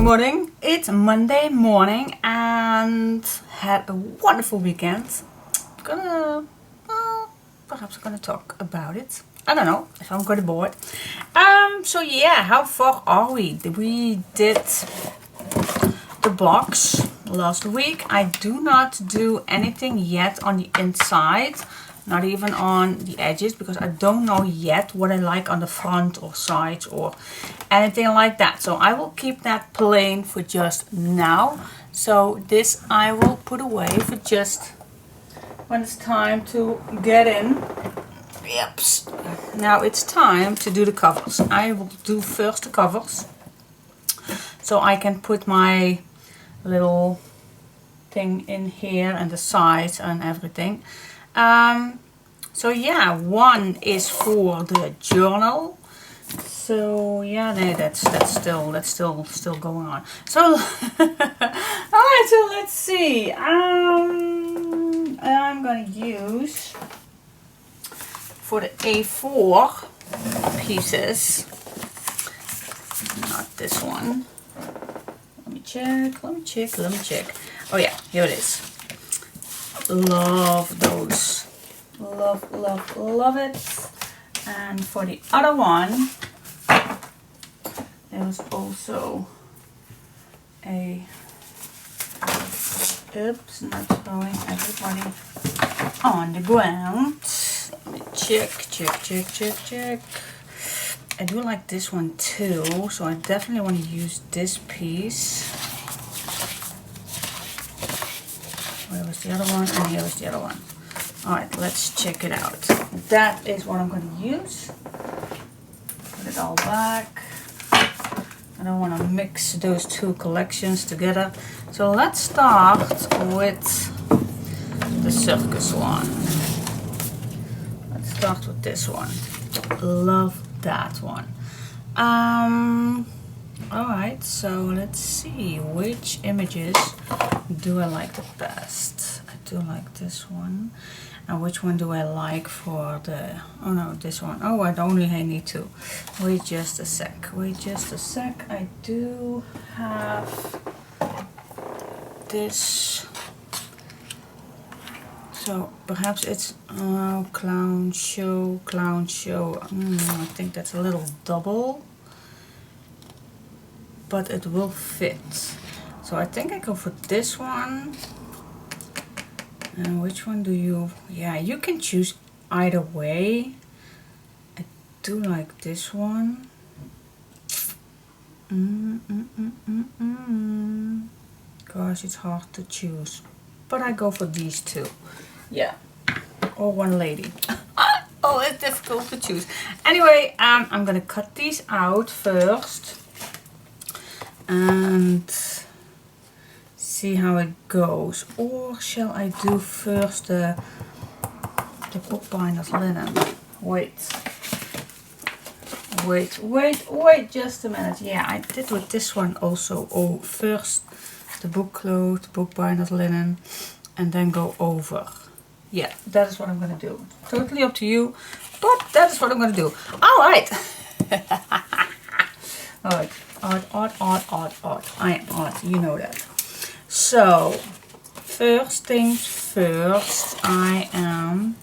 Good morning. It's Monday morning and had a wonderful weekend. Perhaps I'm gonna talk about it. I don't know if I'm gonna bored. So yeah, how far are we? We did the box last week. I do not do anything yet on the inside, not even on the edges, because I don't know yet what I like on the front or sides or anything like that. So I will keep that plain for just now. So this I will put away for just when it's time to get in. Yep. Now it's time to do the covers. I will do first the covers, so I can put my little thing in here and the sides and everything. So yeah, one is for the journal. So yeah, no, that's still going on. So alright, so let's see. I'm gonna use for the A4 pieces, not this one. Let me check. Oh yeah, here it is. Love those. Love it. And for the other one, there was also a, oops, not throwing everybody on the ground. Let me check. I do like this one too, so I definitely want to use this piece. Where was the other one? And here was the other one. Alright, let's check it out. That is what I'm going to use. Put it all back. I don't want to mix those two collections together. So let's start with the circus one. Let's start with this one. Love that one. Alright, so let's see which images do I like the best. I do like this one. And which one do I like for the, oh no, this one. Oh, I only need to. Wait just a sec. I do have this. So perhaps it's clown show. I think that's a little double, but it will fit. So I think I go for this one. And which one do you, yeah, you can choose either way. I do like this one. Gosh, it's hard to choose, but I go for these two. Yeah, or one lady. Oh, it's difficult to choose. Anyway, I'm gonna cut these out first and see how it goes. Or shall I do first the bookbinder's linen? Wait just a minute. Yeah, I did with this one also. Oh, first the book cloth, bookbinder's linen, and then go over. Yeah, that is what I'm gonna do. Totally up to you, but that is what I'm gonna do. Alright. Alright. Odd. I am odd, you know that. So, first things first, I am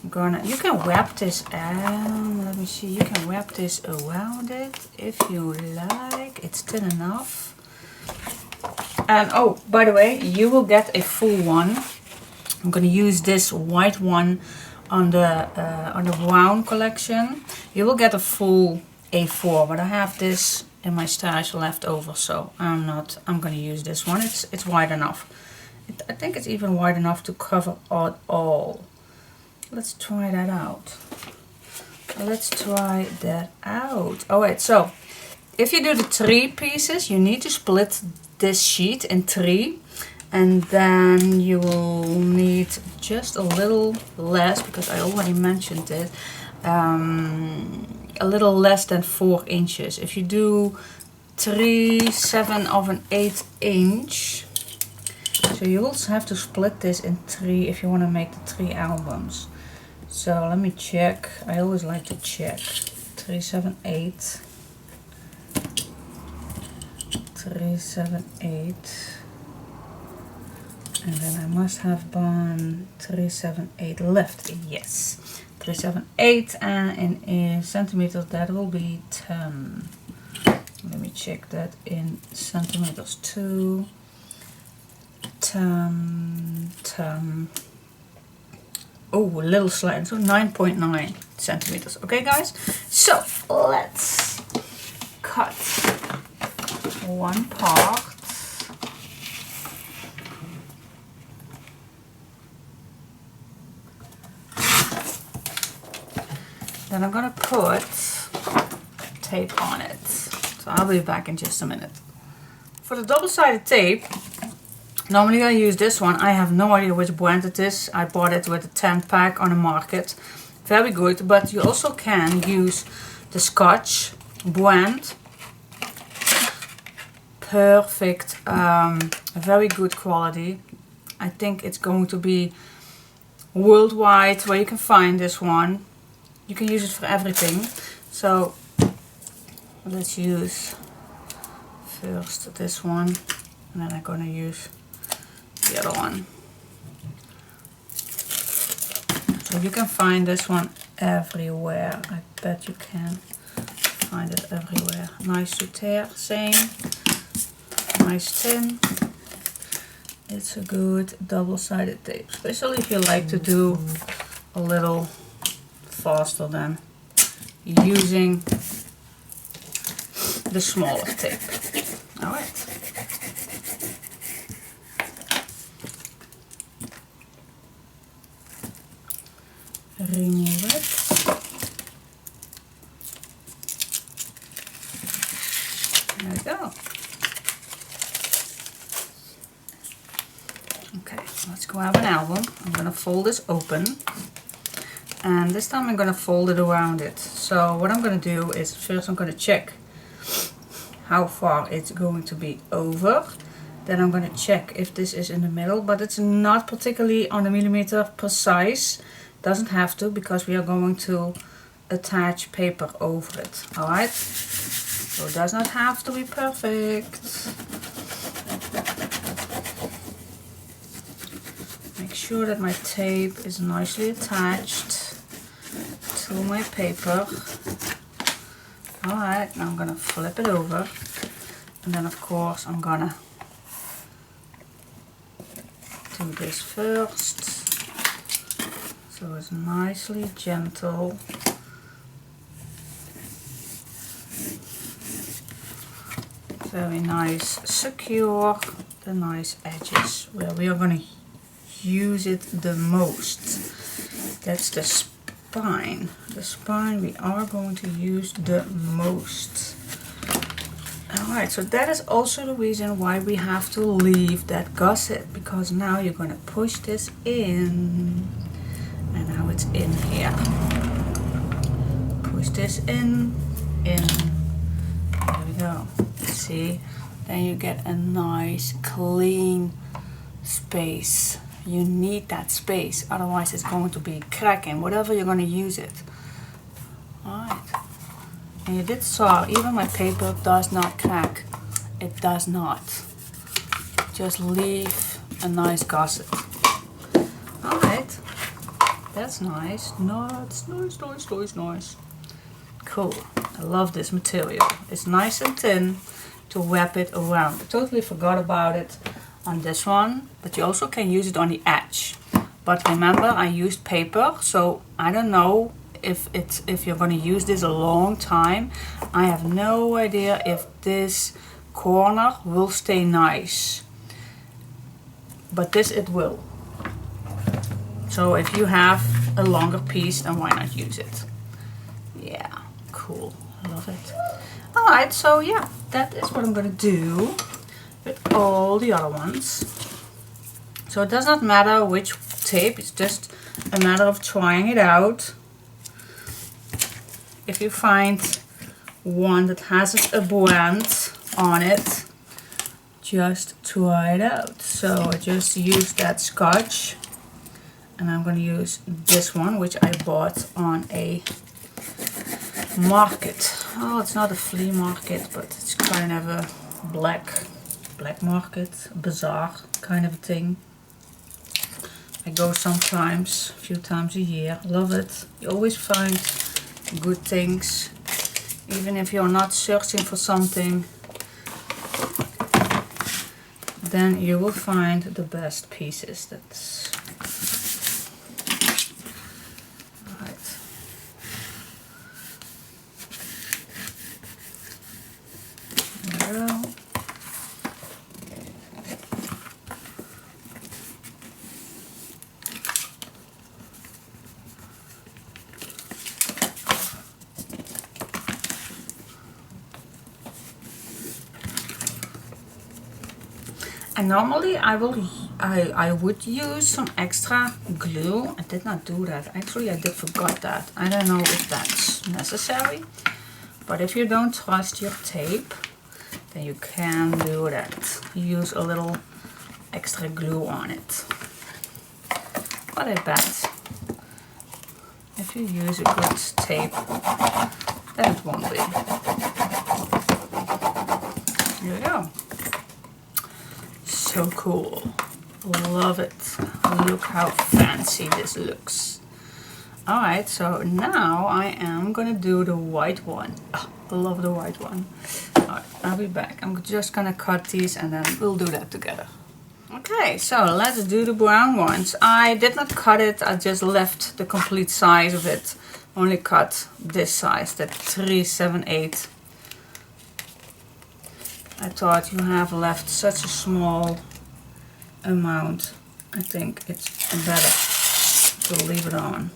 gonna, you can wrap this, let me see, you can wrap this around it if you like. It's thin enough. And oh, by the way, you will get a full one. I'm gonna use this white one on the brown collection. You will get a full A4, but I have this in my stash left over, so I'm gonna use this one. It's wide enough. I think it's even wide enough to cover all. Let's try that out. Alright, so if you do the 3 pieces, you need to split this sheet in 3, and then you will need just a little less, because I already mentioned it, a little less than 4 inches. If you do 3/7 of an 1/8 inch, so you will have to split this in 3 if you want to make the 3 albums. So let me check. I always like to check. 3/7/8. 378, and then I must have bond 378 left. Yes, 378, and in centimeters that will be 10. Let me check that in centimeters. 2, 10, 10. Oh, a little slant, so 9.9 centimeters. Okay, guys, so let's cut one part. Then I'm gonna put tape on it. So I'll be back in just a minute. For the double-sided tape, normally I use this one. I have no idea which brand it is. I bought it with a 10 pack on the market. Very good, but you also can use the Scotch brand. Perfect, very good quality. I think it's going to be worldwide where you can find this one. You can use it for everything. So let's use first this one, and then I'm gonna use the other one. So you can find this one everywhere. I bet you can find it everywhere. Nice to tear, same. Nice tin. It's a good double-sided tape, especially if you like to do a little faster than using the smaller tape. All right. Remove it. There we go. Okay, let's grab an album. I'm gonna fold this open, and this time I'm gonna fold it around it. So what I'm gonna do is first I'm gonna check how far it's going to be over. Then I'm gonna check if this is in the middle, but it's not particularly on the millimeter precise. Doesn't have to, because we are going to attach paper over it. All right, so it does not have to be perfect. Make sure that my tape is nicely attached to my paper. All right, now I'm gonna flip it over, and then of course I'm gonna do this first. So it's nicely gentle. Very nice, secure the nice edges where we are going to use it the most. That's the spine. The spine we are going to use the most. Alright, so that is also the reason why we have to leave that gusset, because now you're going to push this in. And now it's in here. Push this in. There we go. See? Then you get a nice clean space. You need that space, otherwise it's going to be cracking, whatever you're going to use it. Alright. And you did saw, even my paper does not crack. It does not. Just leave a nice gusset. Alright. That's nice. Nice. Cool. I love this material. It's nice and thin to wrap it around. I totally forgot about it on this one, but you also can use it on the edge. But remember, I used paper, so I don't know if you're going to use this a long time. I have no idea if this corner will stay nice, but this it will. So if you have a longer piece, then why not use it? Yeah, cool. I love it. Alright, so yeah, that is what I'm going to do with all the other ones. So it does not matter which tape, it's just a matter of trying it out. If you find one that has a brand on it, just try it out. So I just used that Scotch. And I'm going to use this one, which I bought on a market. Oh, it's not a flea market, but it's kind of a black market, bazaar kind of a thing. I go sometimes, a few times a year. Love it. You always find good things. Even if you're not searching for something, then you will find the best pieces. That's right. There we go. And normally I would use some extra glue. I did not do that. Actually, I did forgot that. I don't know if that's necessary. But if you don't trust your tape, then you can do that. Use a little extra glue on it. But I bet if you use a good tape, then it won't be. Here we go. So cool. Love it. Look how fancy this looks. Alright, so now I am gonna do the white one. Oh, I love the white one. Alright, I'll be back. I'm just gonna cut these and then we'll do that together. Okay, so let's do the brown ones. I did not cut it, I just left the complete size of it. Only cut this size, that 3/7/8. I thought you have left such a small amount. I think it's better to leave it on.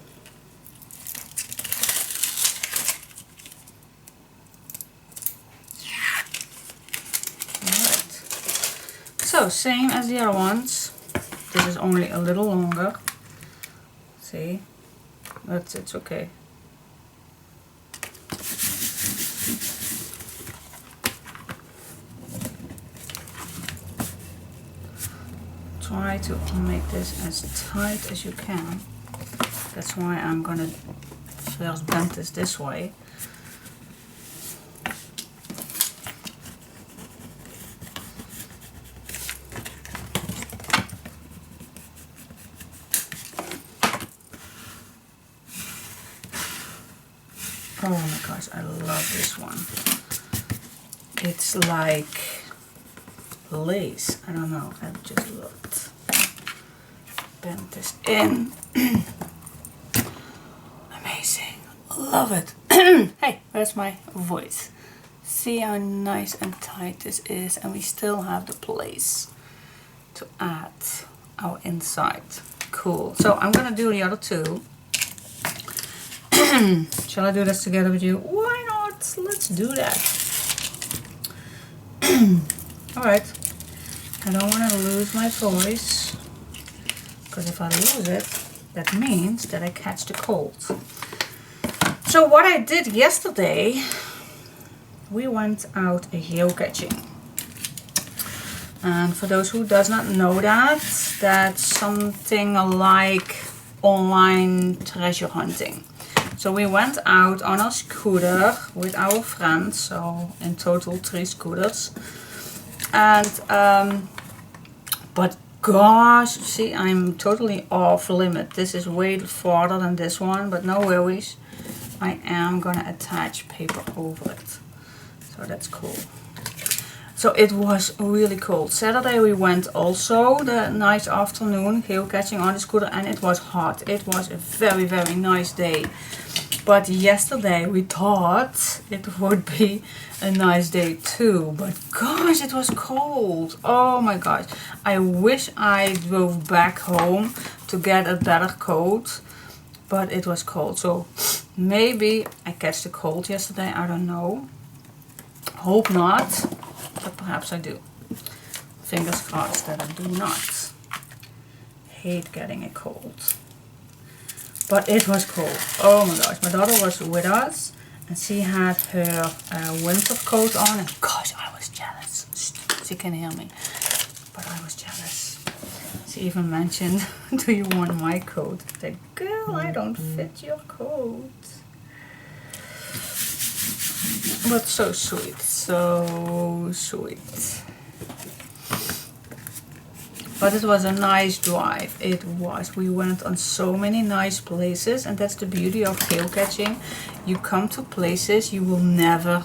Alright. So same as the other ones. This is only a little longer. See? But it's okay. Try to make this as tight as you can. That's why I'm gonna first bend this way. Oh my gosh, I love this one. It's like lace. I don't know. I just looked. Bend this in. Amazing. Love it. Hey, where's my voice? See how nice and tight this is, and we still have the place to add our inside. Cool. So I'm gonna do the other two. Shall I do this together with you? Why not? Let's do that. Alright. I don't want to lose my voice, because if I lose it, that means that I catch the cold. So what I did yesterday, we went out geocaching. And for those who does not know that, that's something like online treasure hunting. So we went out on our scooter with our friends, so in total 3 scooters. And but gosh, see, I'm totally off limit. This is way farther than this one, but no worries. I am gonna attach paper over it. So that's cool. So it was really cold. Saturday we went also the nice afternoon geocaching on the scooter, and it was hot. It was a very, very nice day. But yesterday we thought it would be a nice day too. But gosh, it was cold. Oh my gosh. I wish I drove back home to get a better coat. But it was cold. So maybe I catch the cold yesterday. I don't know. Hope not. But perhaps I do. Fingers crossed that I do not. Hate getting a cold. But it was cold. Oh my gosh. My daughter was with us and she had her winter coat on. And gosh, I was jealous. She can hear me. But I was jealous. She even mentioned, do you want my coat? I said, girl, I don't fit your coat. But so sweet. so sweet. But it was a nice drive. It was. We went on so many nice places, and that's the beauty of geocaching. You come to places you will never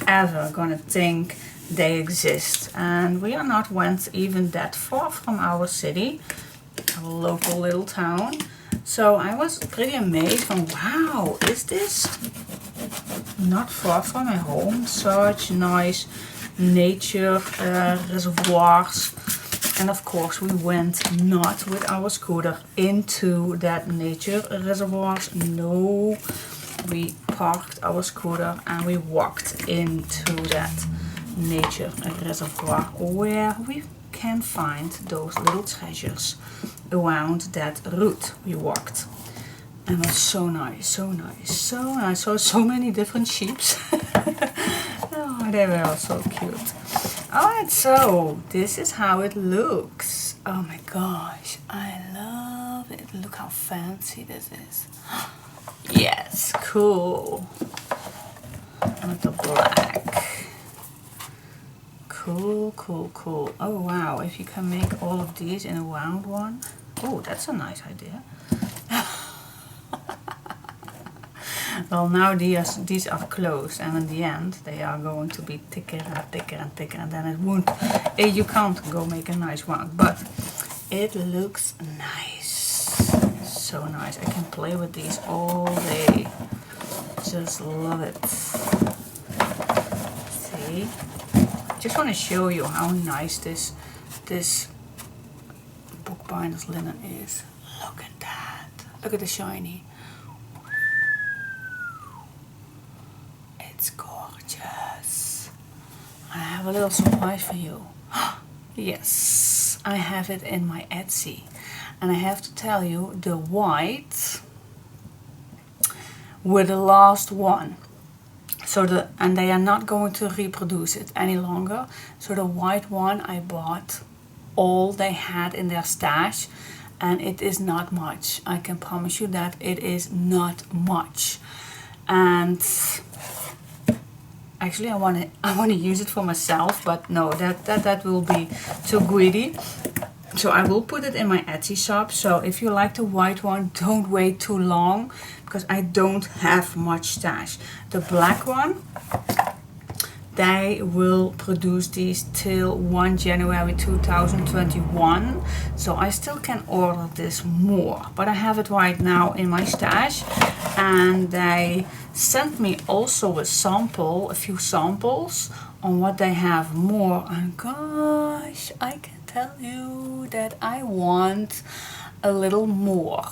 ever gonna think they exist. And we are not went even that far from our city, our local little town. So I was pretty amazed from, wow, is this not far from my home? Such nice nature reservoirs. And of course we went not with our scooter into that nature reservoirs. No, we parked our scooter and we walked into that nature reservoir where we can find those little treasures around that route we walked. And it was so nice, so nice, so nice. So many different sheeps. Oh, they were all so cute. Alright, so this is how it looks. Oh my gosh, I love it. Look how fancy this is. Yes, cool. With the black. Cool, cool, cool. Oh wow, if you can make all of these in a round one. Oh, that's a nice idea. Well, now these are closed, and in the end they are going to be thicker and thicker and thicker, and then it won't, you can't go make a nice round, but it looks nice. So nice. I can play with these all day. Just love it. See? Just want to show you how nice this bookbinder's linen is. Look at that. Look at the shiny. It's gorgeous. I have a little surprise for you. Yes, I have it in my Etsy. And I have to tell you, the white were the last one. And they are not going to reproduce it any longer. So the white one I bought all they had in their stash, and it is not much. I can promise you that it is not much. And actually I want to use it for myself, but no, that will be too greedy. So I will put it in my Etsy shop. So if you like the white one, don't wait too long, because I don't have much stash. The black one, they will produce these till 1 January 2021. So I still can order this more, but I have it right now in my stash. And they sent me also a few samples on what they have more. And gosh, I can tell you that I want a little more.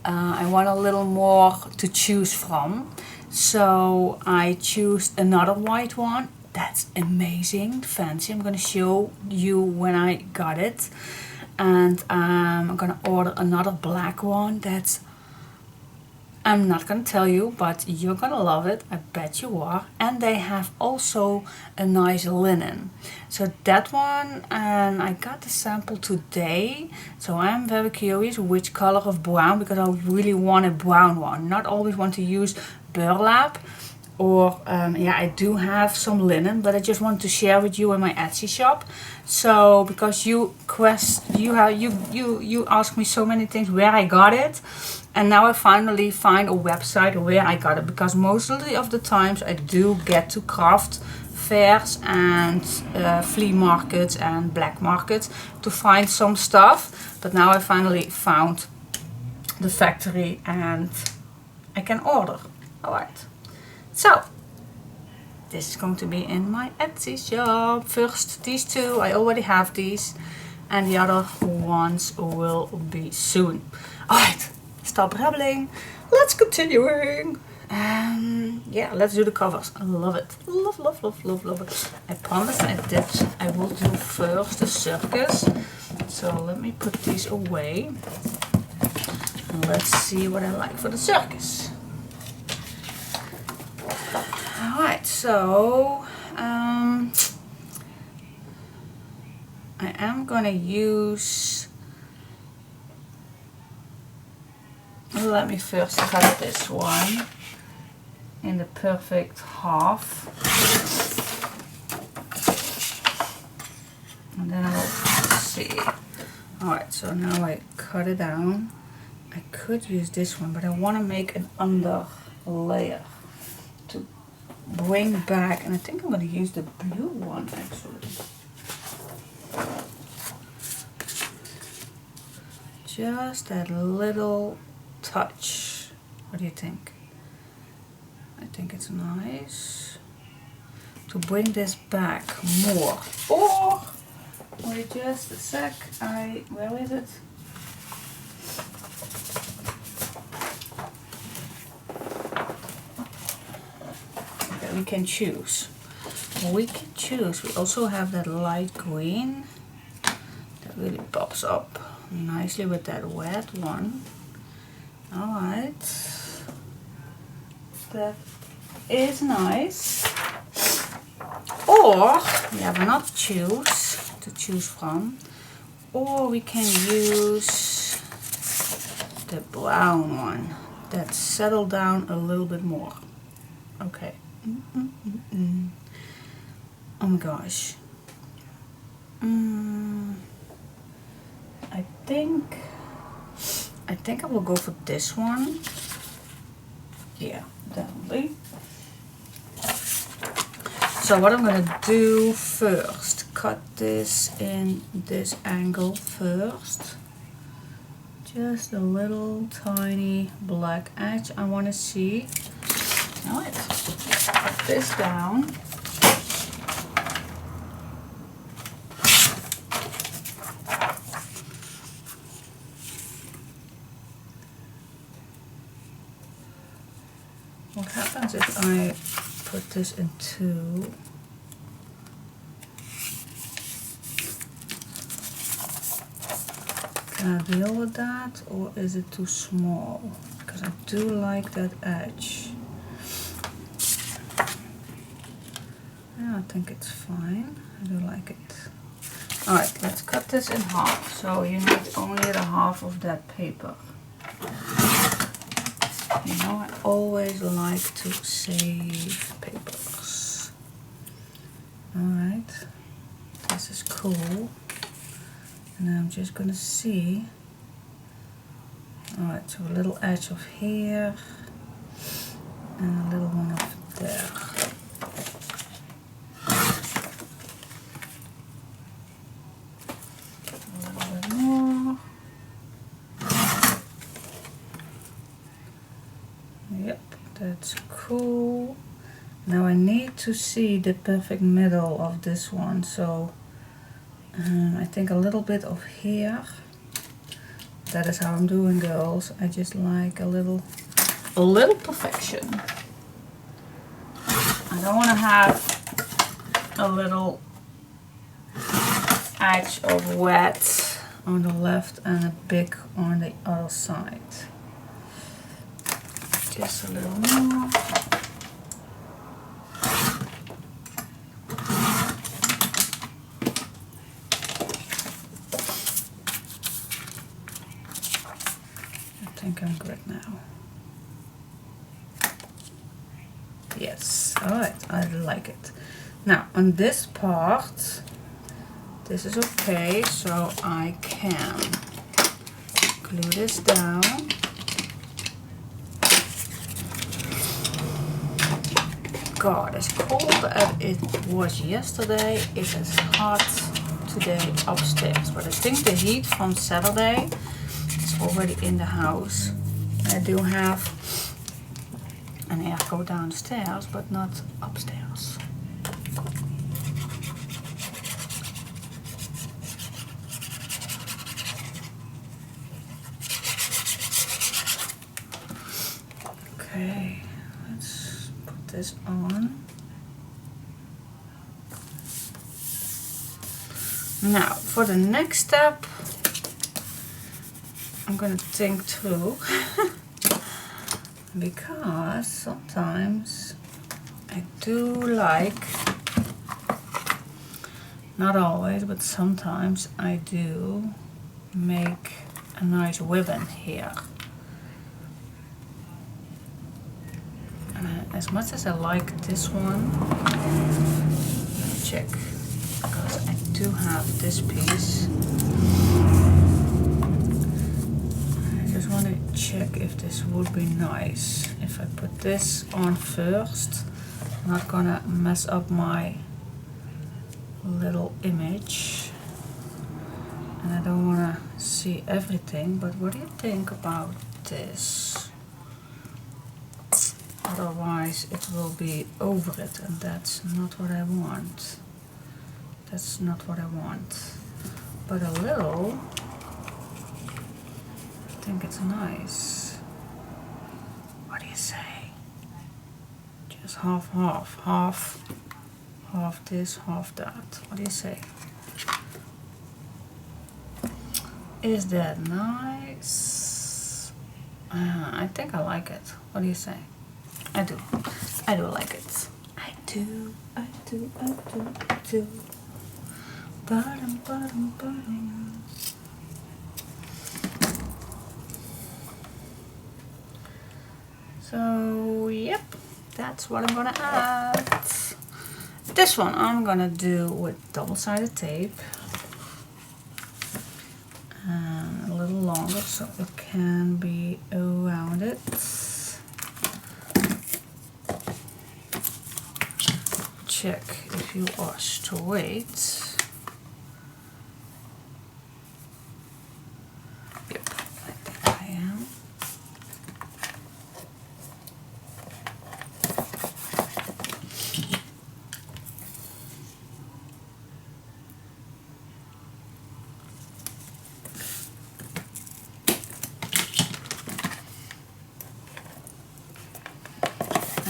I want a little more to choose from. So I choose another white one. That's amazing, fancy. I'm gonna show you when I got it. And I'm gonna order another black one. I'm not gonna tell you, but you're gonna love it. I bet you are. And they have also a nice linen. So that one, and I got the sample today. So I'm very curious which color of brown, because I really want a brown one. Not always want to use burlap. Or yeah, I do have some linen, but I just want to share with you in my Etsy shop. So because you ask me so many things where I got it, and now I finally find a website where I got it, because mostly of the times I do get to craft fairs and flea markets and black markets to find some stuff. But now I finally found the factory and I can order. Alright. So, this is going to be in my Etsy shop. First, these two, I already have these. And the other ones will be soon. Alright, stop rambling. Let's continuing. Yeah, let's do the covers. I love it. Love, love, love, love, love it. I promised I will do first the circus. So let me put these away. And let's see what I like for the circus. Alright, so I am gonna use, let me first cut this one in the perfect half. And then I will see. Alright, so now I cut it down. I could use this one, but I want to make an under layer to bring back, and I think I'm going to use the blue one actually. Just that little touch. What do you think? I think it's nice to bring this back more. Or wait just a sec. Where is it? Okay, we can choose. We can choose. We also have that light green that really pops up nicely with that wet one. Alright, that is nice. Or we have another to choose from, or we can use the brown one that settled down a little bit more. Okay. Oh my gosh. I think I will go for this one. Yeah, definitely. So what I'm gonna do first, cut this in this angle first. Just a little tiny black edge I want to see. Now let's cut this down. What happens if I put this in two? Can I deal with that, or is it too small? Because I do like that edge. Yeah, I think it's fine. I do like it. Alright, let's cut this in half. So you need only the half of that paper. You know, I always like to save papers. Alright, this is cool. And then I'm just gonna see. Alright, so a little edge of here and a little one of there. A little bit more. Yep, that's cool. Now I need to see the perfect middle of this one, so I think a little bit of here. That is how I'm doing, girls. I just like a little perfection. I don't want to have a little edge of wet on the left and a big on the other side. Just a little more. I think I'm good now. Yes, alright, I like it. Now, on this part, this is okay, so I can glue this down. God, as cold as it was yesterday, it is hot today upstairs. But I think the heat from Saturday is already in the house. I do have an airco downstairs, but not upstairs. Okay, let's put this on. Now, for the next step, I'm gonna think through because sometimes I do like, not always, but sometimes I do make a nice ribbon here. As much as I like this one, let me check, because I do have this piece. I just want to check if this would be nice. If I put this on first, I'm not gonna mess up my little image. And I don't want to see everything, but what do you think about this? Otherwise it will be over it, and that's not what I want. That's not what I want. But a little, I think it's nice. What do you say? Just half, half, half, half this, half that. What do you say? Is that nice? I think I like it. What do you say? I do. I do like it. I do. I do. I do. I do. Bottom, bottom, bottom. So, yep. That's what I'm gonna add. This one I'm gonna do with double-sided tape. And a little longer so it can be around it. Check if you are straight. Yep, I think I am.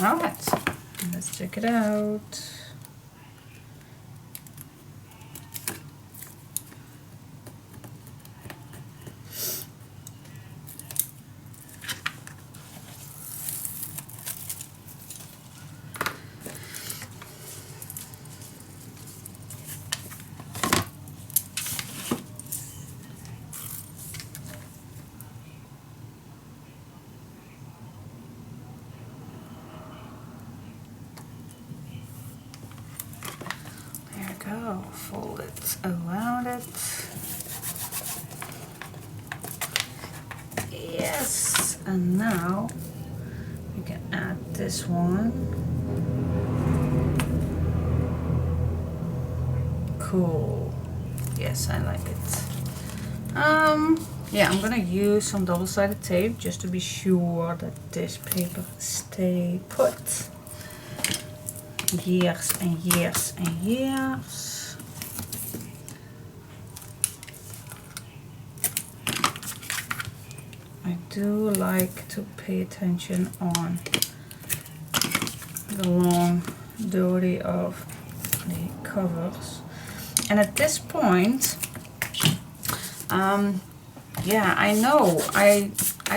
Alright, let's check it out. Go, fold it around it. Yes, and now we can add this one. Cool. Yes, I like it. Yeah, I'm gonna use some double-sided tape just to be sure that this paper stay put. Years and years and years. I do like to pay attention on the long dirty of the covers. And at this point, yeah, I know I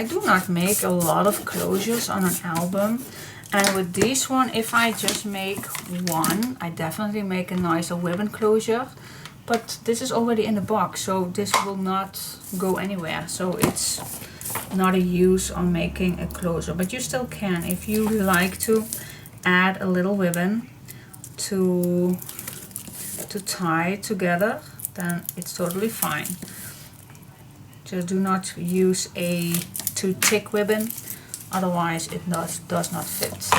do not make a lot of closures on an album. And with this one, if I just make one, I definitely make a nicer ribbon closure. But this is already in the box, so this will not go anywhere. So it's not a use on making a closure. But you still can, if you like to add a little ribbon to tie together, then it's totally fine. Just do not use a too thick ribbon. Otherwise it does not fit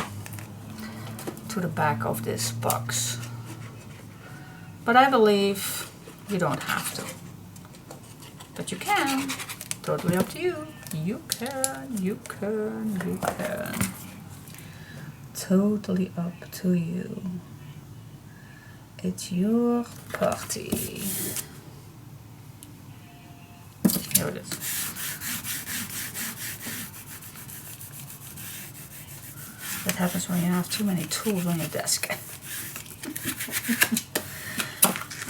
to the back of this box. But I believe you don't have to. But you can. Totally up to you. You can, you can, you can. Totally up to you. It's your party. Here it is. That happens when you have too many tools on your desk.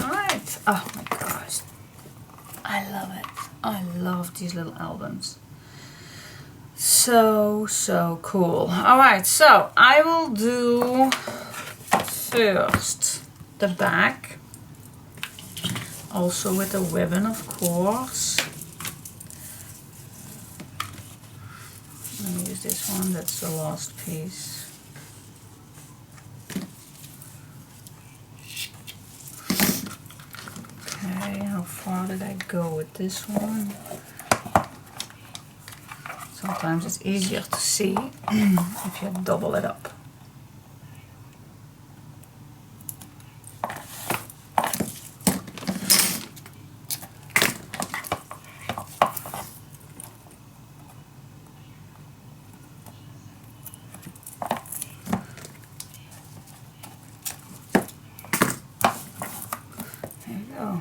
Alright. Oh my gosh. I love it. I love these little albums. So cool. Alright, so I will do first the back. Also with a ribbon, of course. Let me use this one, that's the last piece. far did I go with this one? Sometimes it's easier to see if you double it up. There you go.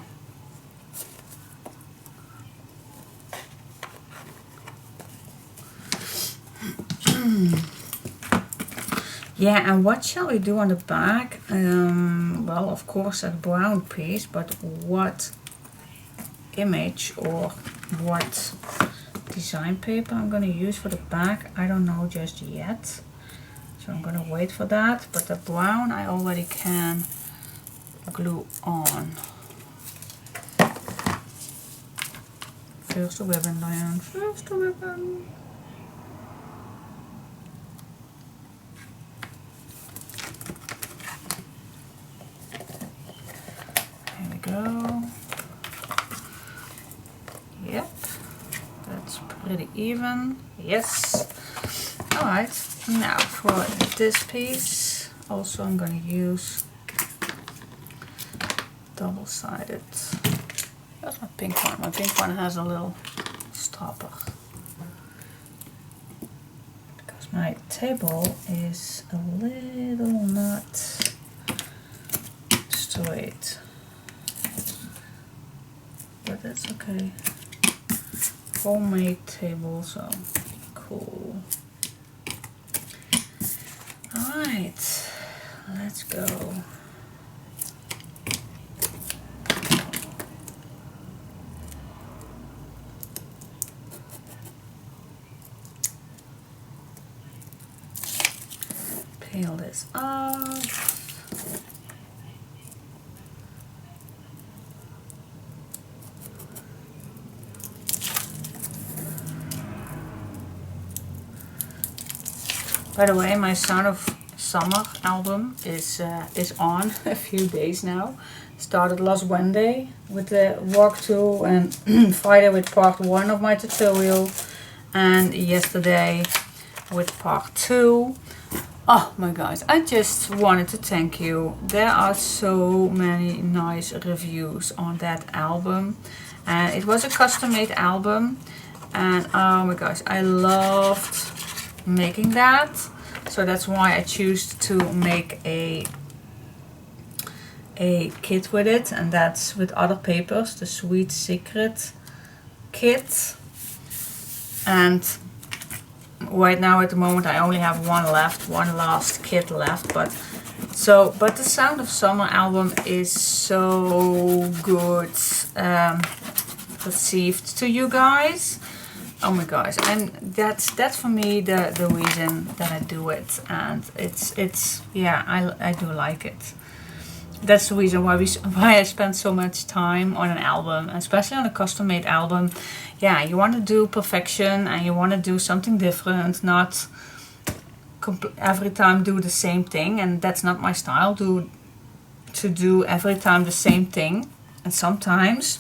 Yeah, and what shall we do on the back? Well, of course a brown piece, but what image or what design paper I'm going to use for the back, I don't know just yet. So I'm going to wait for that, but the brown I already can glue on. First the ribbon, Diane, first the ribbon. Go. Yep, that's pretty even. Yes. Alright, now for this piece, also I'm going to use double-sided. That's my pink one. My pink one has a little stopper. Because my table is a little not straight. But that's okay. Homemade table, so cool. Alright, let's go. Peel this off. By the way, my Sound of Summer album is on a few days now. Started last Wednesday with the walkthrough and Friday with part 1 of my tutorial and yesterday with part 2. Oh my guys, I just wanted to thank you. There are so many nice reviews on that album, and it was a custom made album, and oh my gosh, I loved making that. So that's why I choose to make a kit with it, and that's with other papers, the Sweet Secret kit. And right now at the moment I only have one last kit left, but the Sound of Summer album is so good received to you guys. Oh my gosh, and that's for me the reason that I do it, and it's yeah, I do like it. That's the reason why I spend so much time on an album, especially on a custom made album. Yeah, you want to do perfection and you want to do something different, not every time do the same thing, and that's not my style, to do every time the same thing. And sometimes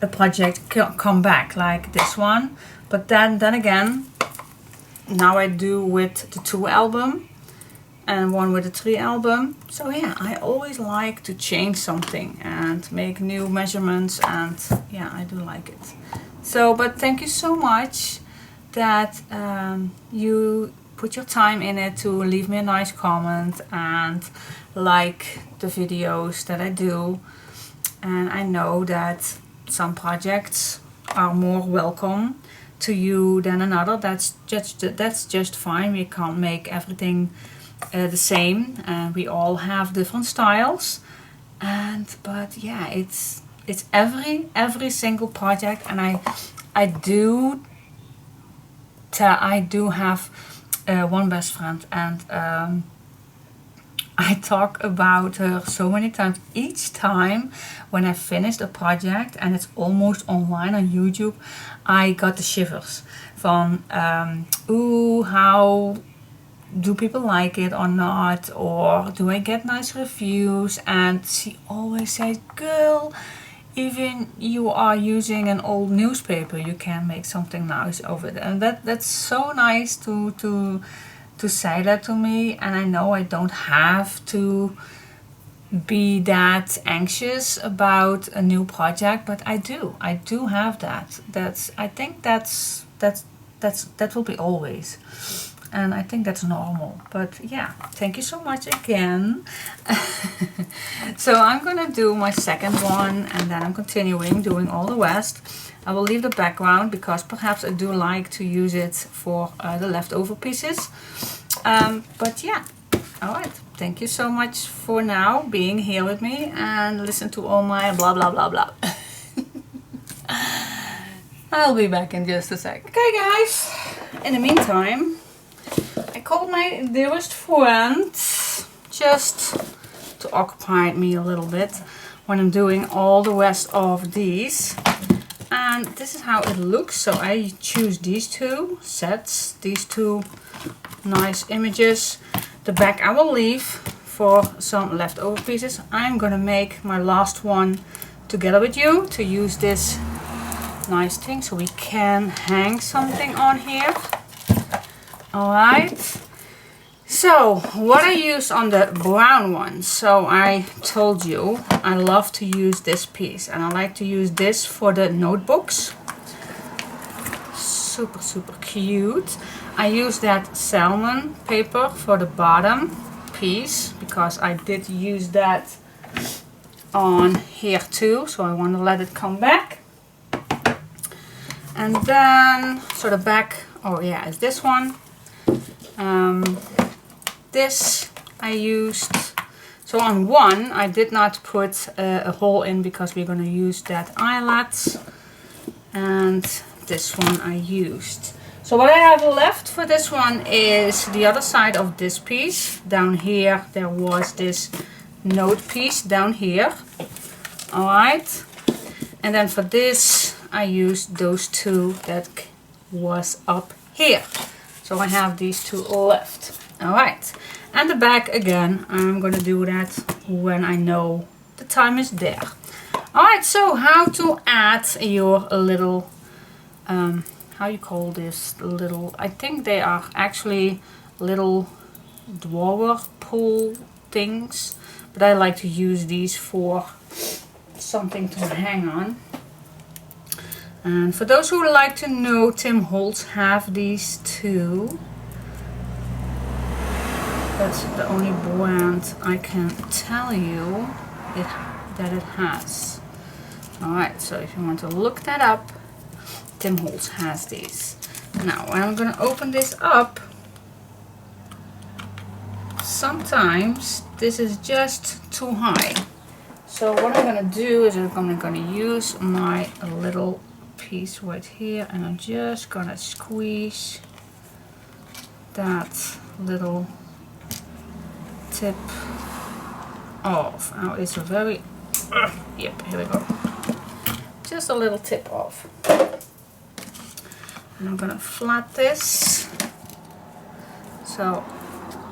a project can come back like this one, but then again, now I do with the 2 album and one with the 3 album. So yeah, I always like to change something and make new measurements, and yeah, I do like it. So, but thank you so much that you put your time in it to leave me a nice comment and like the videos that I do. And I know that some projects are more welcome to you than another. That's just fine. We can't make everything the same, and we all have different styles. But yeah, it's every single project, and I do have one best friend, and I talk about her so many times. Each time when I finished a project and it's almost online on YouTube, I got the shivers from ooh, how do people like it or not, or do I get nice reviews? And she always says, girl, even you are using an old newspaper, you can make something nice of it. And that's so nice to say that to me. And I know I don't have to be that anxious about a new project, but I do have that. I think that will be always. And I think that's normal. But yeah, thank you so much again. So I'm gonna do my second one, and then I'm continuing doing all the rest. I will leave the background because perhaps I do like to use it for the leftover pieces. But yeah, alright. Thank you so much for now being here with me and listen to all my blah blah blah blah. I'll be back in just a sec. Okay guys, in the meantime, I called my dearest friend just to occupy me a little bit when I'm doing all the rest of these. And this is how it looks. So I choose these two sets, these two nice images. The back I will leave for some leftover pieces. I'm gonna make my last one together with you to use this nice thing so we can hang something on here. Alright, so what I use on the brown one, so I told you I love to use this piece, and I like to use this for the notebooks. Super cute. I use that salmon paper for the bottom piece because I did use that on here too, so I want to let it come back. And then, so the back, oh yeah, is this one. This I used, so on one I did not put a hole in because we're going to use that eyelet, and this one I used. So what I have left for this one is the other side of this piece. Down here there was this note piece down here. Alright, and then for this I used those two that was up here. So I have these two left. Alright, and the back again, I'm gonna do that when I know the time is there. Alright, so how to add your little, how you call this, little, I think they are actually little drawer pull things, but I like to use these for something to hang on. And for those who would like to know, Tim Holtz have these too. That's the only brand I can tell you that it has. Alright, so if you want to look that up, Tim Holtz has these. Now I'm going to open this up. Sometimes this is just too high. So what I'm going to do is I'm going to use my little piece right here, and I'm just going to squeeze that little tip off. Now it's a very, yep, here we go. Just a little tip off. And I'm gonna flat this so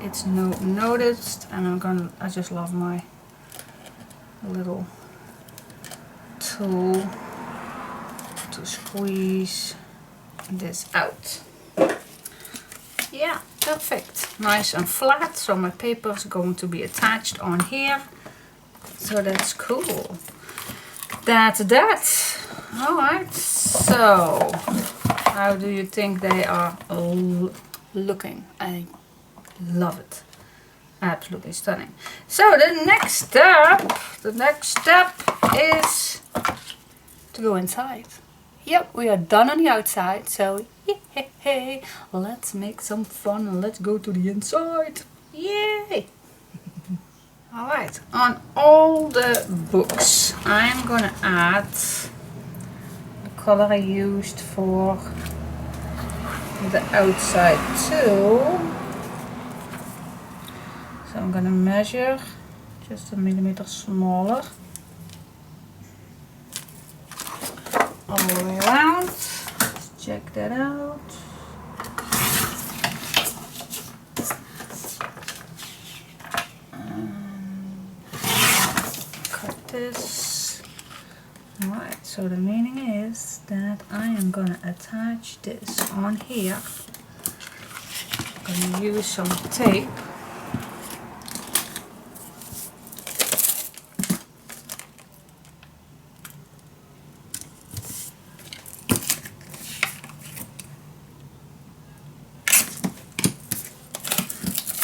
it's noticed, and I just love my little tool to squeeze this out. Yeah, perfect. Nice and flat, so my paper is going to be attached on here. So that's cool. That's that. Alright, so how do you think they are looking? I love it. Absolutely stunning. So the next step is to go inside. Yep, we are done on the outside, so yay, let's make some fun and let's go to the inside. Yay! Alright, on all the books I'm gonna add the color I used for the outside too. So I'm gonna measure just a millimeter smaller all the way around. Let's check that out. Cut this Alright, so the meaning is that I am gonna attach this on here. I'm gonna use some tape.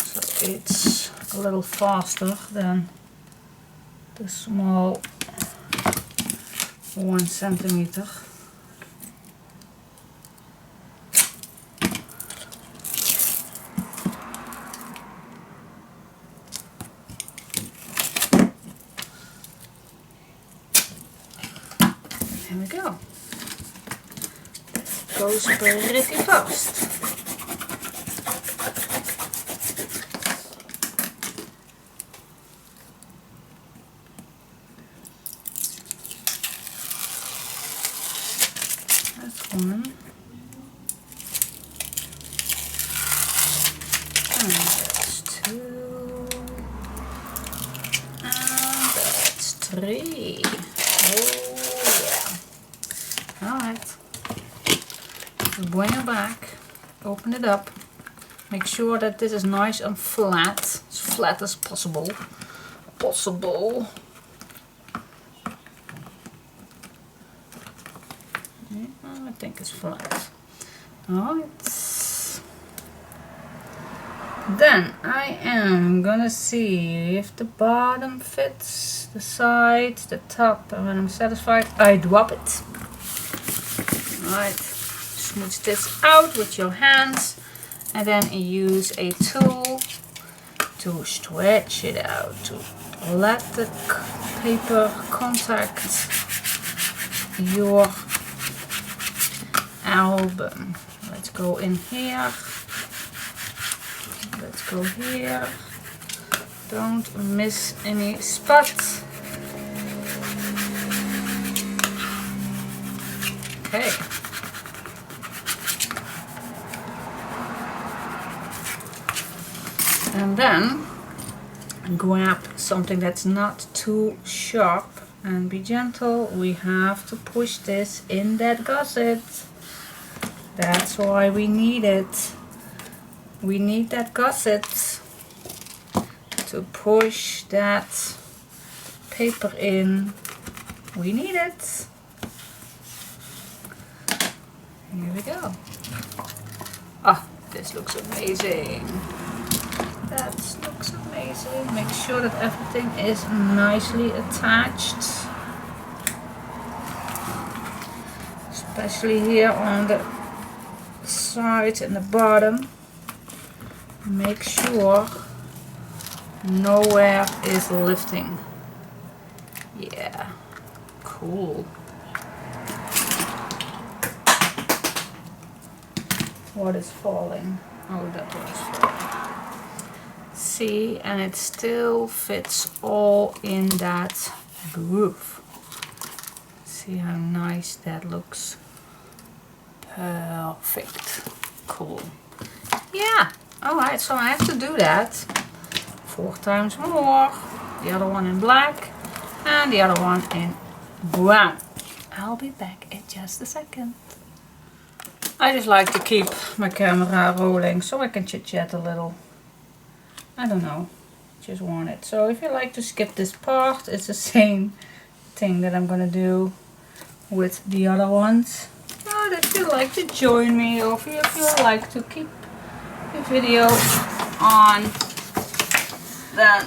So it's a little faster than the small 1 centimeter. Here we go. That goes pretty fast. That's one. And that's two. And that's three. Oh yeah. Alright. Bring it back. Open it up. Make sure that this is nice and flat. As flat as possible. I think it's flat. Alright. Then I am gonna see if the bottom fits the sides, the top, and when I'm satisfied, I drop it. Alright. Smooth this out with your hands and then use a tool to stretch it out, to let the paper contact your album. Let's go in here. Let's go here. Don't miss any spots. Okay. And then grab something that's not too sharp and be gentle. We have to push this in that gusset. That's why we need it. We need that gusset to push that paper in. We need it. Here we go. Ah, this looks amazing. That looks amazing. Make sure that everything is nicely attached. Especially here on the sides and the bottom. Make sure nowhere is lifting. Yeah, cool. What is falling? Oh, that was falling. See, and it still fits all in that groove. See how nice that looks. Perfect. Cool. Yeah. Alright, so I have to do that 4 times more. The other one in black and the other one in brown. I'll be back in just a second. I just like to keep my camera rolling so I can chit chat a little. I don't know, just want it. So if you like to skip this part, it's the same thing that I'm gonna do with the other ones. But if you like to join me, or if you like to keep the video on, then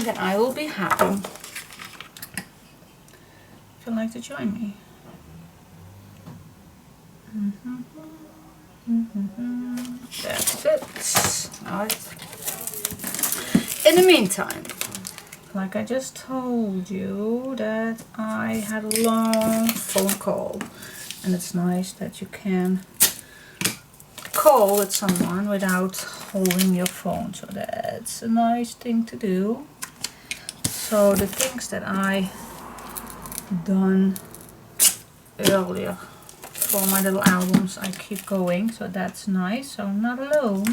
then I will be happy. If you like to join me. That's it. Alright. In the meantime, like I just told you, that I had a long phone call, and it's nice that you can call with someone without holding your phone, so that's a nice thing to do. So the things that I done earlier for my little albums, I keep going, so that's nice. So I'm not alone.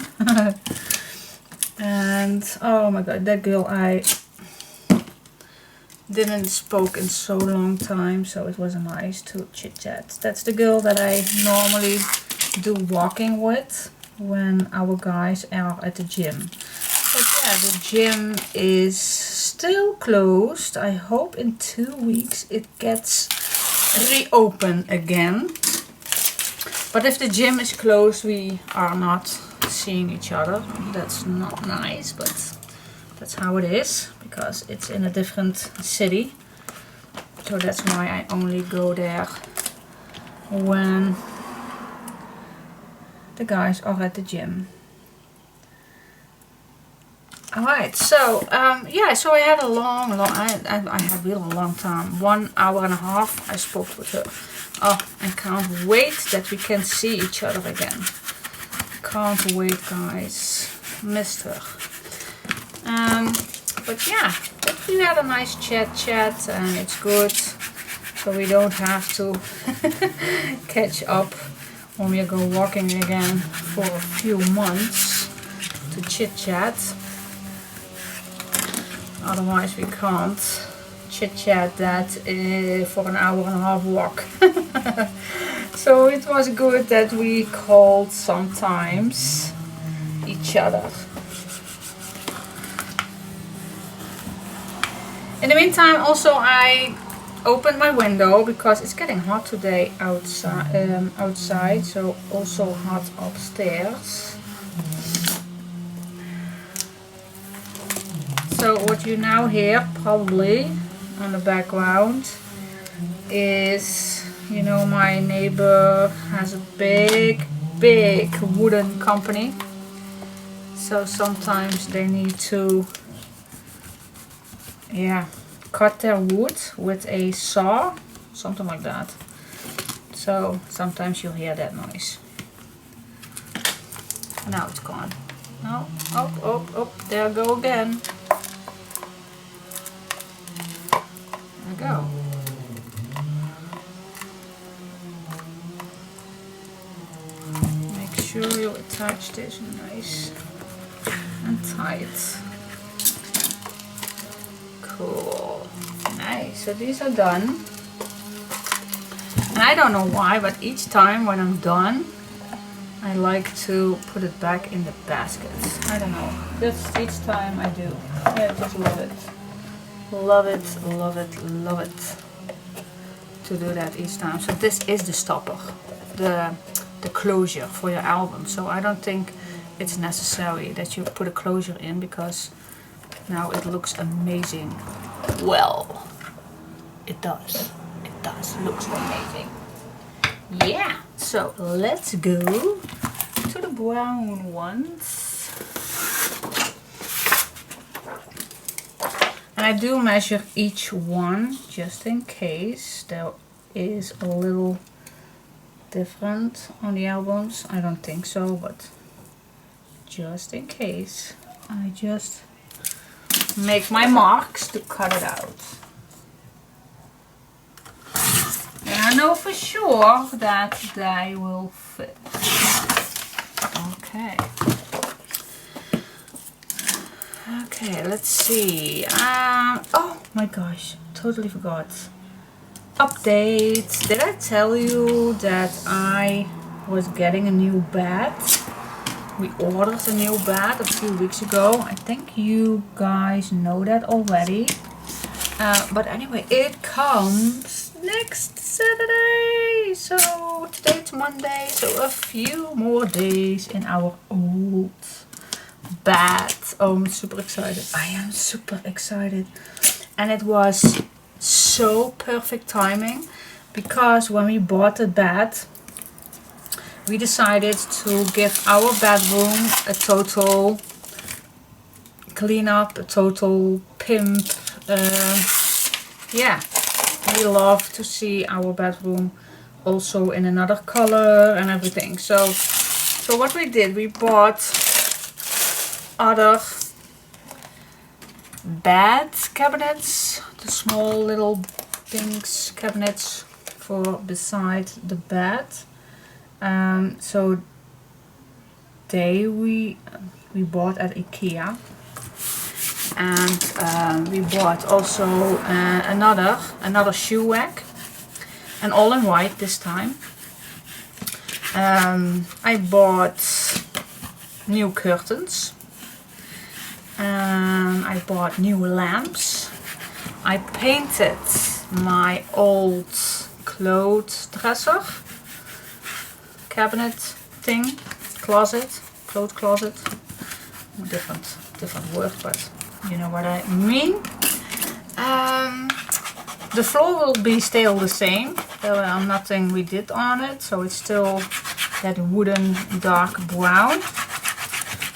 And oh my god, that girl, I didn't spoke in so long time, so it was nice to chit chat. That's the girl that I normally do walking with when our guys are at the gym. But yeah, the gym is still closed. I hope in 2 weeks it gets reopened again. But if the gym is closed, we are not seeing each other. That's not nice, but that's how it is, because it's in a different city. So that's why I only go there when the guys are at the gym. Alright, so yeah, so I had a long I had really a long time, 1 hour and a half I spoke with her. Oh, I can't wait that we can see each other again. Can't wait, guys. Missed her. But yeah, we had a nice chat and it's good. So we don't have to catch up when we go walking again for a few months to chit chat. Otherwise we can't chit chat that for an hour and a half walk. So it was good that we called sometimes each other. In the meantime, also I opened my window because it's getting hot today outside, so also hot upstairs. So what you now hear probably on the background is, you know, my neighbor has a big wooden company. So sometimes they need to, yeah, cut their wood with a saw, something like that. So sometimes you'll hear that noise. Now it's gone. No, oh, there I go again. There we go. Make sure you attach this nice and tight. Cool. Nice. So these are done. And I don't know why, but each time when I'm done, I like to put it back in the basket. I don't know. Just each time I do. I just love it. Love it, love it, love it. To do that each time. So this is the stopper. The closure for your album. So I don't think it's necessary that you put a closure in, because now it looks amazing. Well, it does. It does. Looks amazing. Yeah. So let's go to the brown ones. And I do measure each one just in case there is a little different on the albums. I don't think so, but just in case, I just make my marks to cut it out. And I know for sure that they will fit. Okay. Okay, let's see. Oh my gosh, totally forgot. Update. Did I tell you that I was getting a new bed? We ordered a new bed a few weeks ago. I think you guys know that already. But anyway, it comes next Saturday. So today it's Monday, so a few more days in our old bed. Oh, I'm super excited. I am super excited. And it was so perfect timing, because when we bought the bed, we decided to give our bedroom a total cleanup, a total pimp. Yeah, we love to see our bedroom also in another color and everything. So what we did, we bought other bed cabinets, the small little things cabinets for beside the bed. So we bought at IKEA, And we bought also another shoe rack, and all in white this time. I bought new curtains. I bought new lamps. I painted my old clothes dresser cabinet thing, closet, clothes closet. Different word, but you know what I mean. The floor will be still the same. There are nothing we did on it, so it's still that wooden dark brown.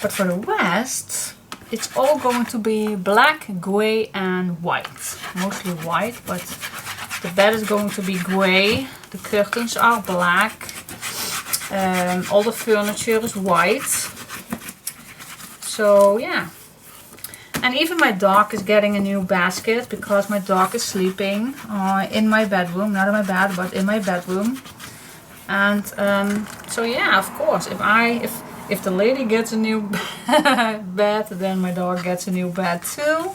But for the rest, it's all going to be black, grey and white. Mostly white, but the bed is going to be grey. The curtains are black. All the furniture is white. So yeah. And even my dog is getting a new basket because my dog is sleeping in my bedroom. Not in my bed, but in my bedroom. And so yeah, of course, if the lady gets a new bed, then my dog gets a new bed too.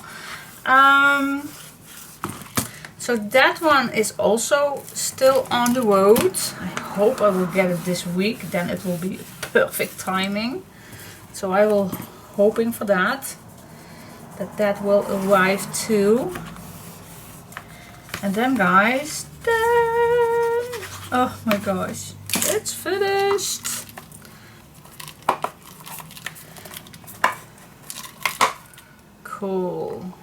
So that one is also still on the road. I hope I will get it this week, then it will be perfect timing. So I will hoping for that will arrive too. And then guys, oh my gosh, it's finished. Cool.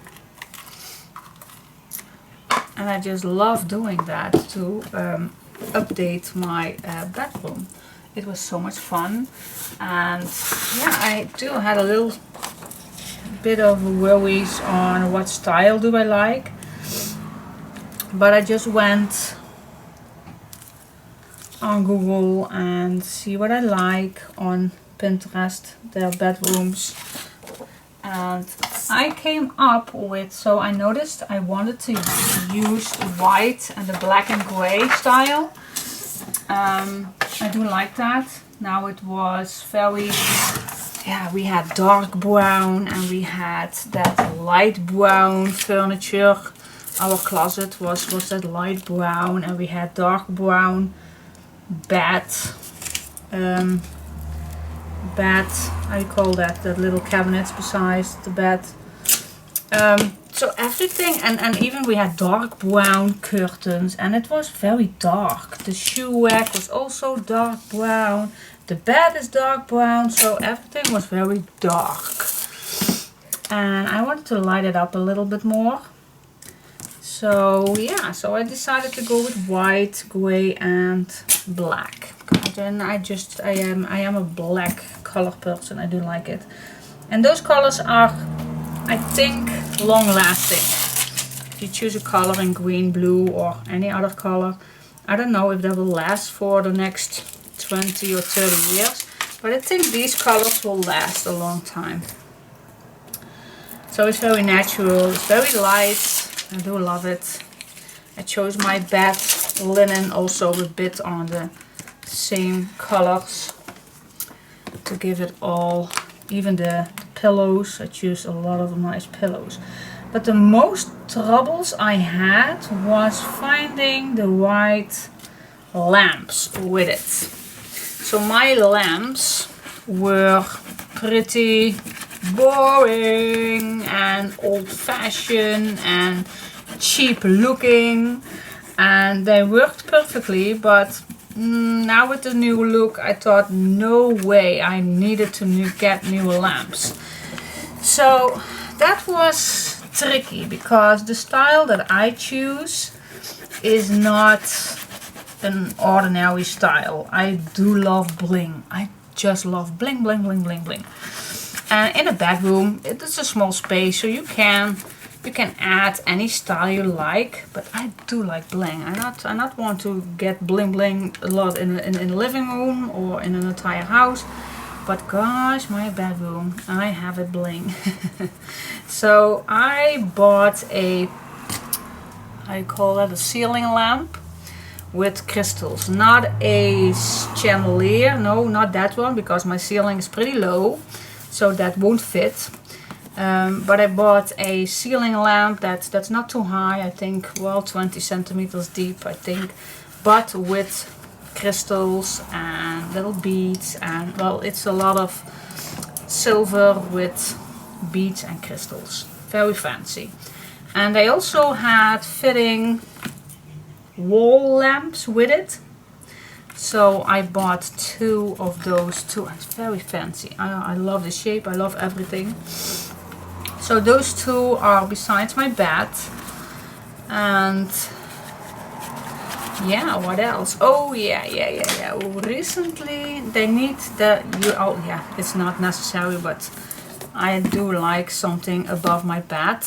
And I just love doing that to update my bedroom. It was so much fun. And yeah, I do had a little bit of worries on what style do I like. But I just went on Google and see what I like on Pinterest, their bedrooms. And I came up with, so I noticed I wanted to use white and the black and gray style. I do like that. Now it was very, yeah, we had dark brown and we had that light brown furniture. Our closet was that light brown, and we had dark brown bed. I call that the little cabinets besides the bed. So everything, and even we had dark brown curtains, and it was very dark. The shoe rack was also dark brown. The bed is dark brown, so everything was very dark. And I wanted to light it up a little bit more. So yeah, so I decided to go with white, grey and black. And I am a black color person. I do like it. And those colors are, I think, long lasting. If you choose a color in green, blue or any other color, I don't know if they will last for the next 20 or 30 years. But I think these colors will last a long time. So it's very natural, it's very light. I do love it. I chose my bed linen also a bit on the same colors to give it all, even the pillows. I choose a lot of nice pillows. But the most troubles I had was finding the right lamps with it. So my lamps were pretty boring and old-fashioned and cheap looking, and they worked perfectly, but now with the new look I thought no way, I needed to get new lamps. So that was tricky because the style that I choose is not an ordinary style. I do love bling. I just love bling, bling, bling, bling, bling. And in a bedroom, it's a small space, so you can add any style you like. But I do like bling. I not want to get bling bling a lot in the living room or in an entire house. But gosh, my bedroom, I have it bling. So I bought a, how you call that, a ceiling lamp with crystals. Not a chandelier, no, not that one, because my ceiling is pretty low. So that won't fit. But I bought a ceiling lamp that's not too high, I think, well, 20 centimeters deep, I think, but with crystals and little beads, and well, it's a lot of silver with beads and crystals. Very fancy. And I also had fitting wall lamps with it. So I bought 2 of those too. It's very fancy. I love the shape. I love everything. So those 2 are besides my bed. And yeah, what else? Oh yeah. Recently they need the, oh yeah, it's not necessary, but I do like something above my bed.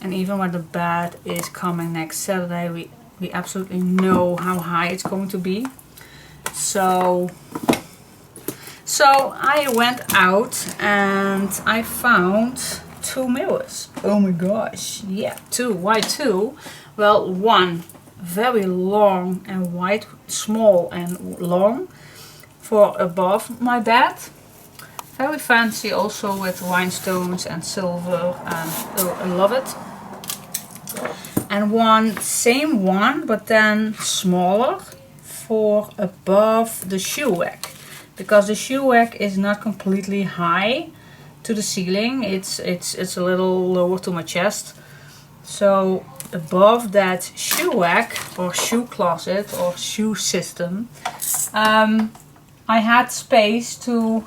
And even when the bed is coming next Saturday, we absolutely know how high it's going to be. So I went out and I found 2 mirrors. Oh my gosh, yeah, 2. Why 2? Well, one very long and wide, small and long for above my bed. Very fancy, also with rhinestones and silver, and oh, I love it. And one, same one, but then smaller for above the shoe rack, because the shoe rack is not completely high to the ceiling. It's a little lower to my chest. So above that shoe rack or shoe closet or shoe system, I had space to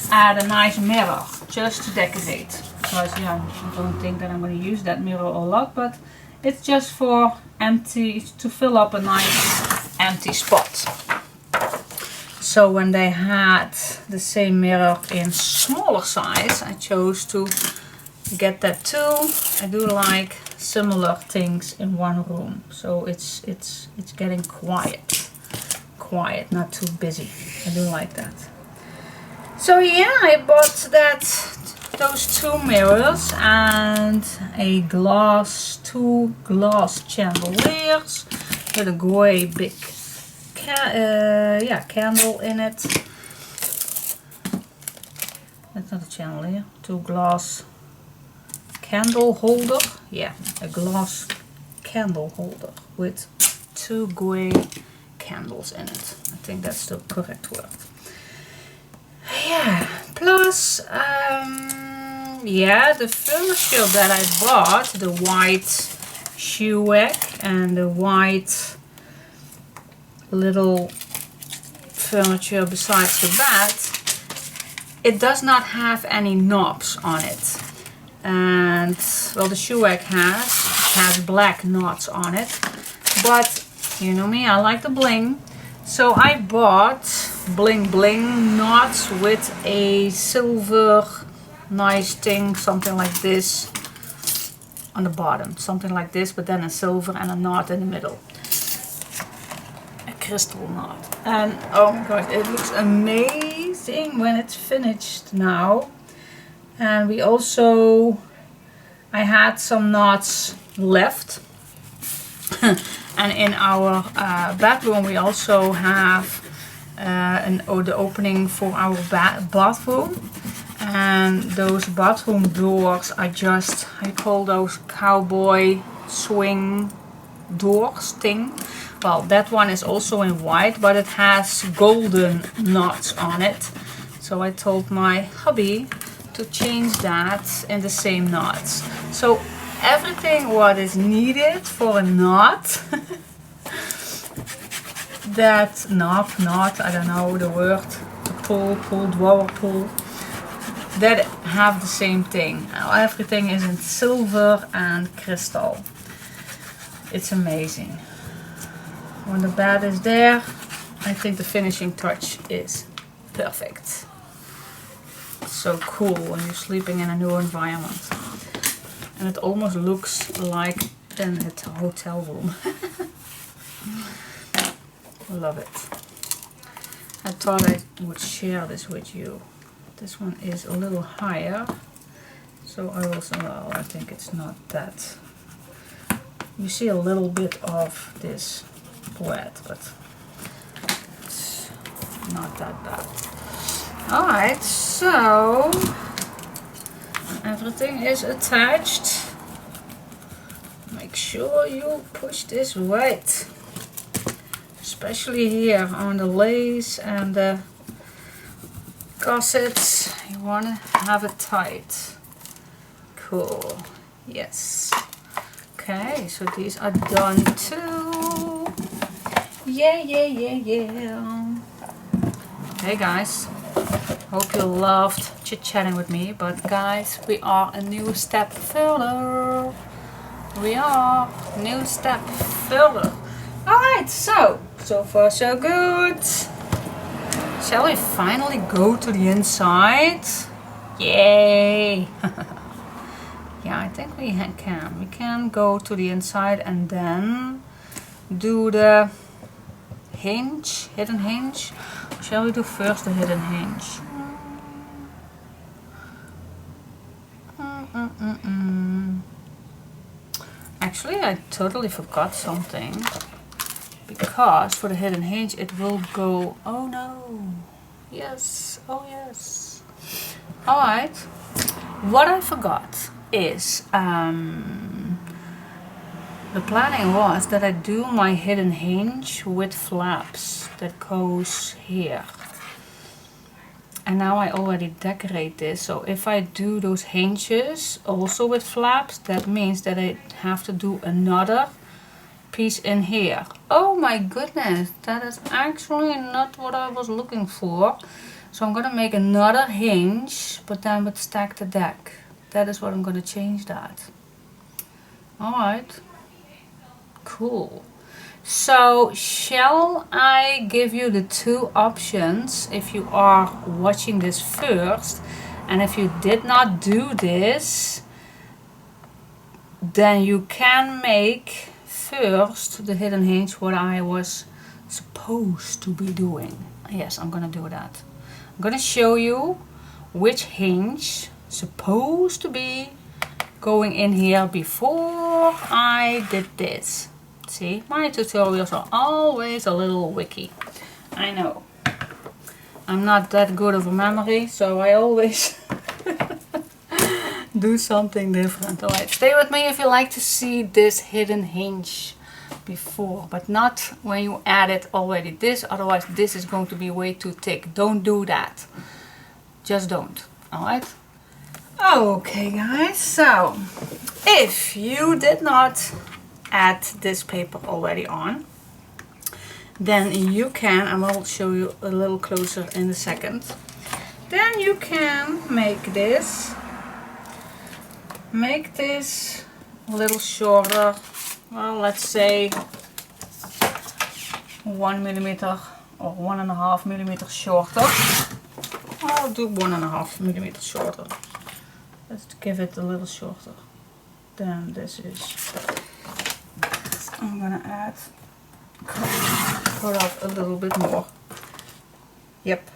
add a nice mirror just to decorate. Because yeah, I don't think that I'm going to use that mirror a lot, but it's just for empty, to fill up a nice empty spot. So when they had the same mirror in smaller size, I chose to get that too. I do like similar things in one room, so it's getting quiet, not too busy. I do like that. So yeah, I bought those 2 mirrors and a two glass chandeliers with a gray big candle in it. That's not a chandelier. 2 glass candle holder. Yeah, a glass candle holder with 2 gray candles in it. I think that's the correct word. Yeah, plus yeah, the furniture that I bought, the white shoe rack and the white little furniture besides the bed, it does not have any knobs on it. And well, the shoe rack has black knots on it, but you know me, I like the bling. So I bought bling bling knots with a silver nice thing, something like this on the bottom, something like this, but then a silver and a knot in the middle, a crystal knot. And oh my god, it looks amazing when it's finished now. And we also, I had some knots left. And in our bedroom we also have the opening for our bathroom. And those bathroom doors are just, I call those cowboy swing doors thing. Well, that one is also in white, but it has golden knots on it. So I told my hubby to change that in the same knots. So everything what is needed for a knot, that knot, I don't know the word, pull, drawer, pull, that have the same thing. Everything is in silver and crystal. It's amazing. When the bed is there, I think the finishing touch is perfect. It's so cool when you're sleeping in a new environment. And it almost looks like in a hotel room. Love it. I thought I would share this with you. This one is a little higher, so I also, well, I think it's not that. You see a little bit of this bread, but it's not that bad. Alright, so everything is attached. Make sure you push this right, especially here on the lace and the gussets. You want to have it tight. Cool. Yes. Okay, so these are done too. Yeah, yeah, yeah, yeah. Hey guys, hope you loved chit-chatting with me, but guys, we are a new step further. We are new step further. Alright, so far so good. Shall we finally go to the inside? Yay! Yeah, I think we can. We can go to the inside and then do the hinge, hidden hinge. Shall we do first the hidden hinge? Actually, I totally forgot something. Because for the hidden hinge it will go... Oh no! Yes! Oh yes! Alright. What I forgot is... the planning was that I do my hidden hinge with flaps that goes here. And now I already decorate this, so if I do those hinges also with flaps, that means that I have to do another piece in here. Oh my goodness, that is actually not what I was looking for. So I'm gonna make another hinge, but then with stacked deck. That is what I'm gonna change that. Alright. Cool. So shall I give you the two options if you are watching this first, and if you did not do this, then you can make first the hidden hinge what I was supposed to be doing. Yes, I'm gonna do that. I'm gonna show you which hinge supposed to be going in here before I did this. See, my tutorials are always a little wiki. I know. I'm not that good of a memory, so I always do something different. Alright, stay with me if you like to see this hidden hinge before, but not when you add it already this, otherwise this is going to be way too thick. Don't do that. Just don't. Alright? Okay guys, so if you did not add this paper already on, then you can, and I'll show you a little closer in a second, then you can make this a little shorter. Well, let's say 1 millimeter or 1.5 millimeters shorter. I'll do 1.5 millimeters shorter. Let's give it a little shorter than this is. I'm gonna add, cut off a little bit more. Yep,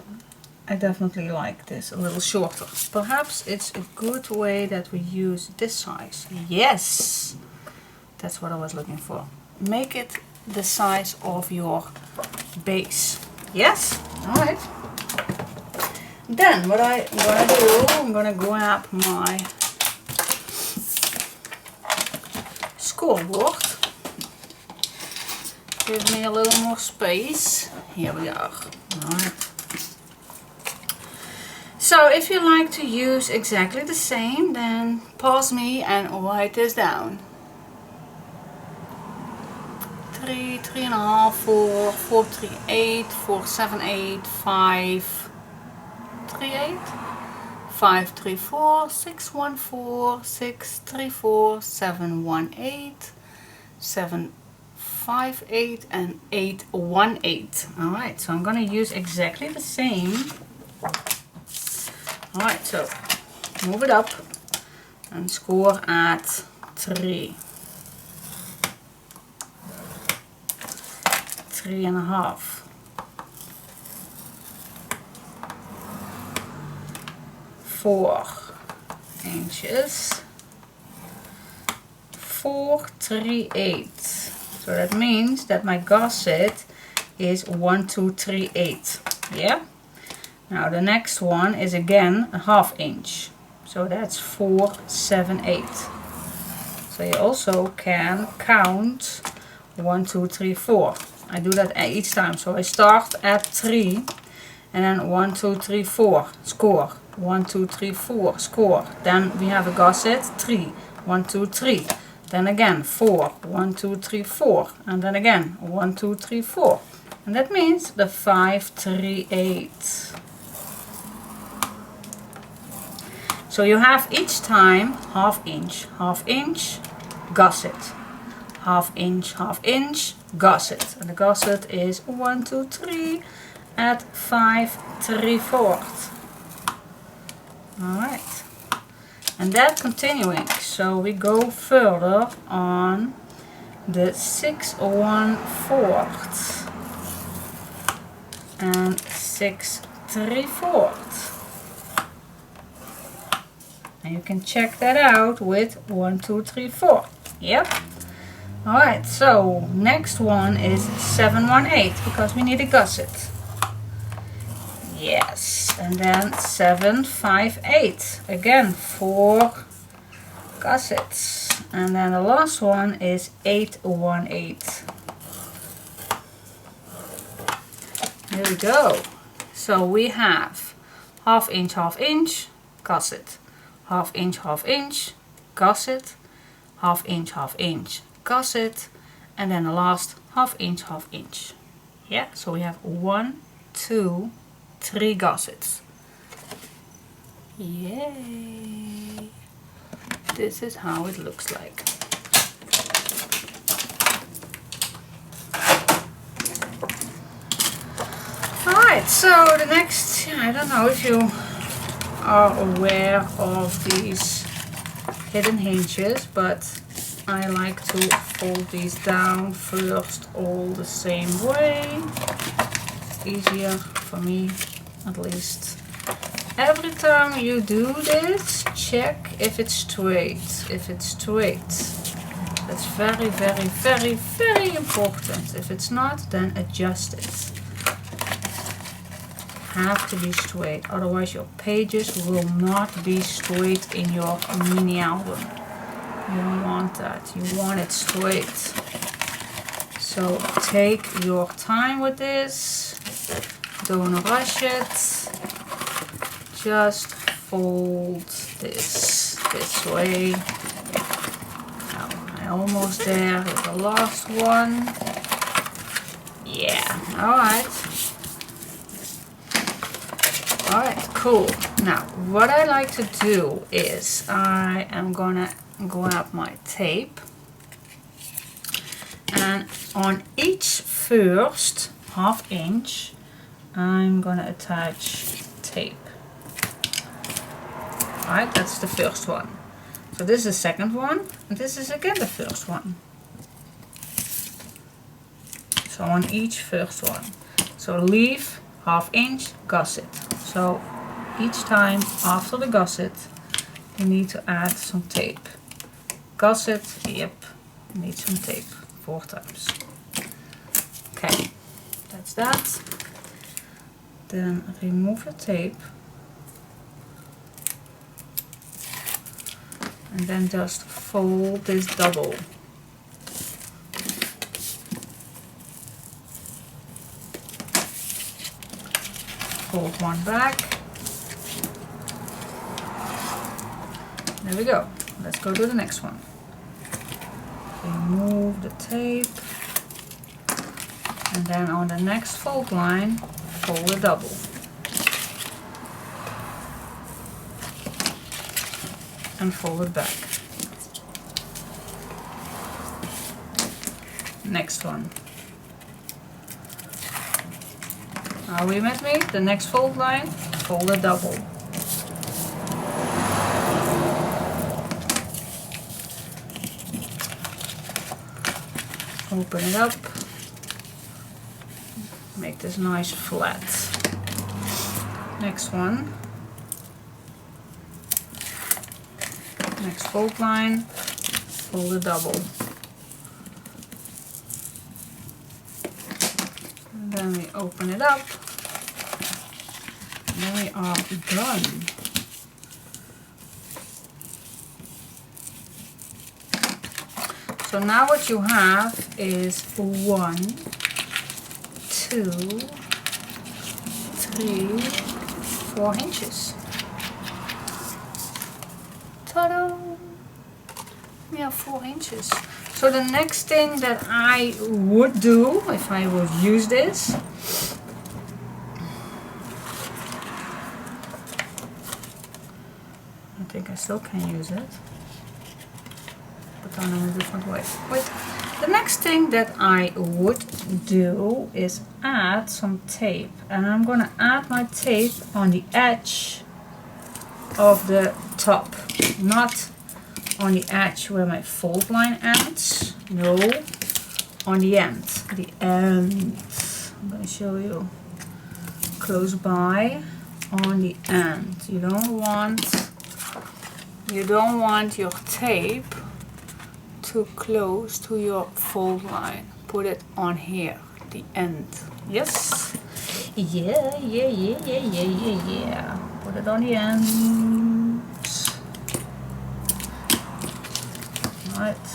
I definitely like this a little shorter. Perhaps it's a good way that we use this size. Yes, that's what I was looking for. Make it the size of your base. Yes, alright. Then what I'm gonna do, I'm gonna grab my scoreboard. Give me a little more space. Here we are. Alright. So if you like to use exactly the same, then pause me and write this down. 3, 3.5, 4, 4, 3, 8, 4, 7, 8, 5, 3, 8, 5, 3, 4, 6, 1, 4, 6, 3, 4, 7, 1, 8, 7, 5, 8 and 8, 1, 8. Alright, so I'm going to use exactly the same. Alright, so move it up and score at 3. 3.5. 4 inches. 4, 3, 8. So that means that my gusset is 1, 2, 3, 8. Yeah? Now the next one is again a 1/2 inch. So that's 4, 7, 8. So you also can count 1, 2, 3, 4. I do that each time. So I start at 3 and then 1, 2, 3, 4, score. 1, 2, 3, 4, score. Then we have a gusset, 3, 1, 2, 3. Then again 4, 1, 2, 3, 4. And then again 1, 2, 3, 4. And that means the 5, 3, 8. So you have each time half inch, gusset. Half inch, gusset. And the gusset is 1, 2, 3 at 5, 3/4. Alright. And that continuing. So we go further on the 6, 1/4 and 6, 3/4. And you can check that out with 1, 2, 3, 4. Yep. Alright, so next one is 7, 1, 8 because we need a gusset. Yes, and then 7, 5, 8. Again, 4 gussets. And then the last one is 8, 1, 8. There we go. So we have half inch, gusset. Half inch, gusset. Half inch, gusset. And then the last half inch. Yeah, so we have 1, 2, 3 gussets. Yay! This is how it looks like. Alright, so the next, I don't know if you are aware of these hidden hinges, but I like to fold these down first all the same way. It's easier for me, at least. Every time you do this, check if it's straight. If it's straight. That's very, very, very, very important. If it's not, then adjust it. Have to be straight, otherwise your pages will not be straight in your mini album. You don't want that. You want it straight. So take your time with this. Don't rush it. Just fold this way. Now I'm almost there with the last one. Yeah, alright. Alright, cool. Now, what I like to do is I am gonna grab my tape, and on each first half inch I'm gonna attach tape. Alright, that's the first one. So this is the second one, and this is again the first one. So on each first one. So leave half inch, gusset. So each time after the gusset you need to add some tape. Gusset, yep, need some tape 4 times. Okay, that's that. Then remove the tape. And then just fold this double. Fold one back. There we go. Let's go to the next one. Remove the tape. And then on the next fold line, fold a double. And fold it back. Next one. Are we with me? The next fold line, fold a double. Open it up. Make this nice flat. Next one. Next fold line, fold a double. And then we open it up. And then we are done. So now what you have is 1, 2, 3, 4 hinges. Ta-da! We have 4 hinges. So the next thing that I would do if I would use this, I think I still can use it, but done in a different way. Wait, the next thing that I would do is add some tape, and I'm gonna add my tape on the edge of the top, not on the edge where my fold line ends, no, on the end, I'm gonna show you close by, on the end. You don't want your tape too close to your fold line. Put it on here, the end. Yes? Yeah. Put it on the end. Right.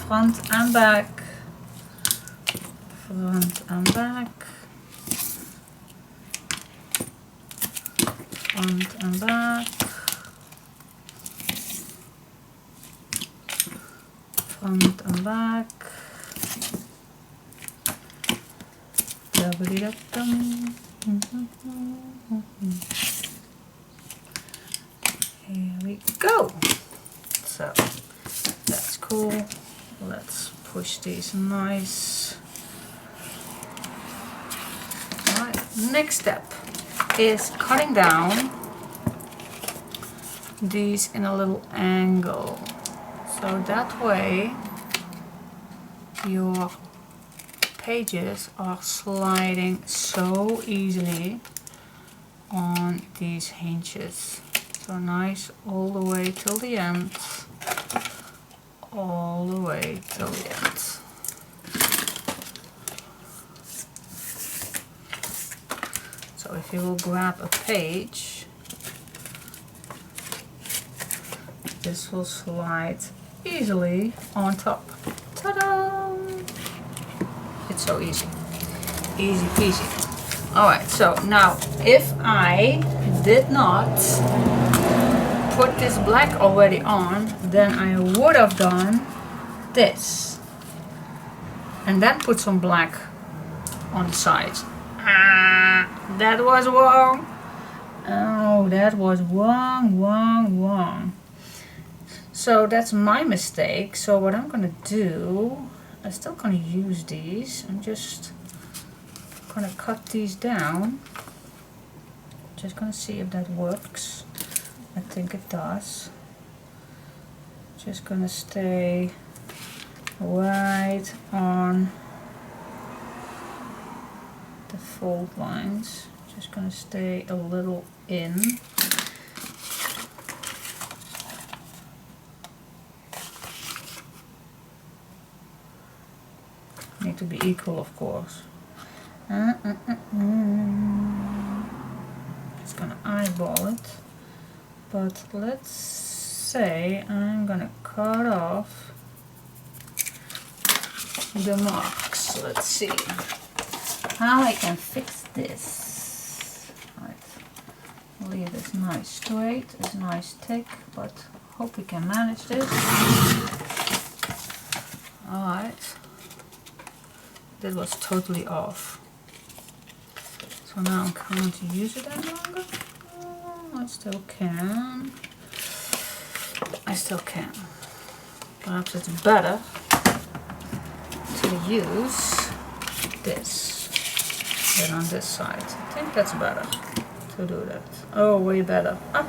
Front and back. Front and back. Front and back. Front and back. Here we go. So that's cool. Let's push these nice. Alright, next step is cutting down these in a little angle. So that way your pages are sliding so easily on these hinges. So nice all the way till the end. All the way till the end. So if you will grab a page, this will slide easily on top. Ta-da! It's so easy. Easy peasy. Alright, so now if I did not put this black already on, then I would have done this. And then put some black on the sides. That was wrong. Oh, that was wrong. So that's my mistake. So what I'm gonna do, I'm still gonna use these. I'm just gonna cut these down. Just gonna see if that works. I think it does. Just gonna stay right on the fold lines. Just gonna stay a little in. Need to be equal, of course. Just gonna eyeball it. But let's say I'm gonna cut off the marks. Let's see how I can fix this. Right. Leave this nice straight, it's nice thick, but hope we can manage this. Alright. That was totally off. So now I'm going to use it any longer. I still can. Perhaps it's better to use this than on this side. I think that's better to do that. Oh, way better. Ah.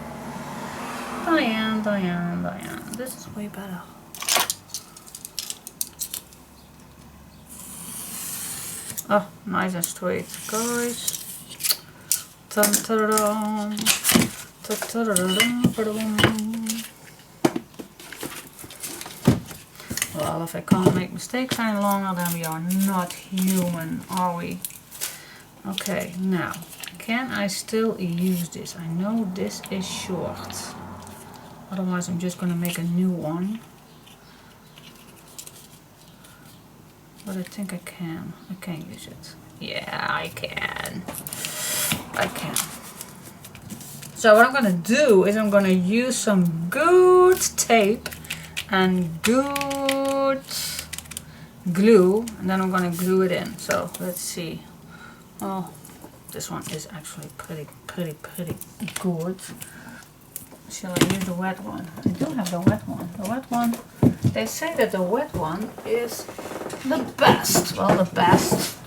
Diane. This is way better. Oh, nice and straight, guys. Well, if I can't make mistakes any longer, then we are not human, are we? Okay, now, can I still use this? I know this is short. Otherwise, I'm just gonna make a new one. but I think I can. I can use it. Yeah, I can. I can. So what I'm gonna do is I'm gonna use some good tape and good glue, and then I'm gonna glue it in. So let's see. Oh, this one is actually pretty good. Shall I use the wet one? I do have the wet one. The wet one, they say that the wet one is the best. Well, the best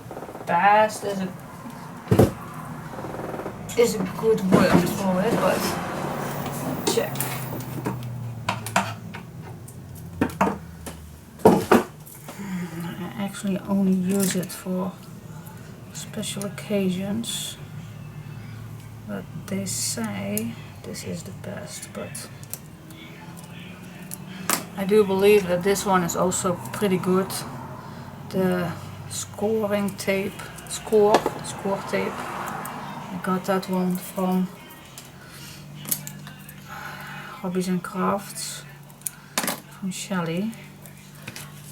is a good word for it, but check. I actually only use it for special occasions, but they say this is the best, but I do believe that this one is also pretty good. The scoring tape, score tape. I got that one from Hobbies and Crafts from Shelly.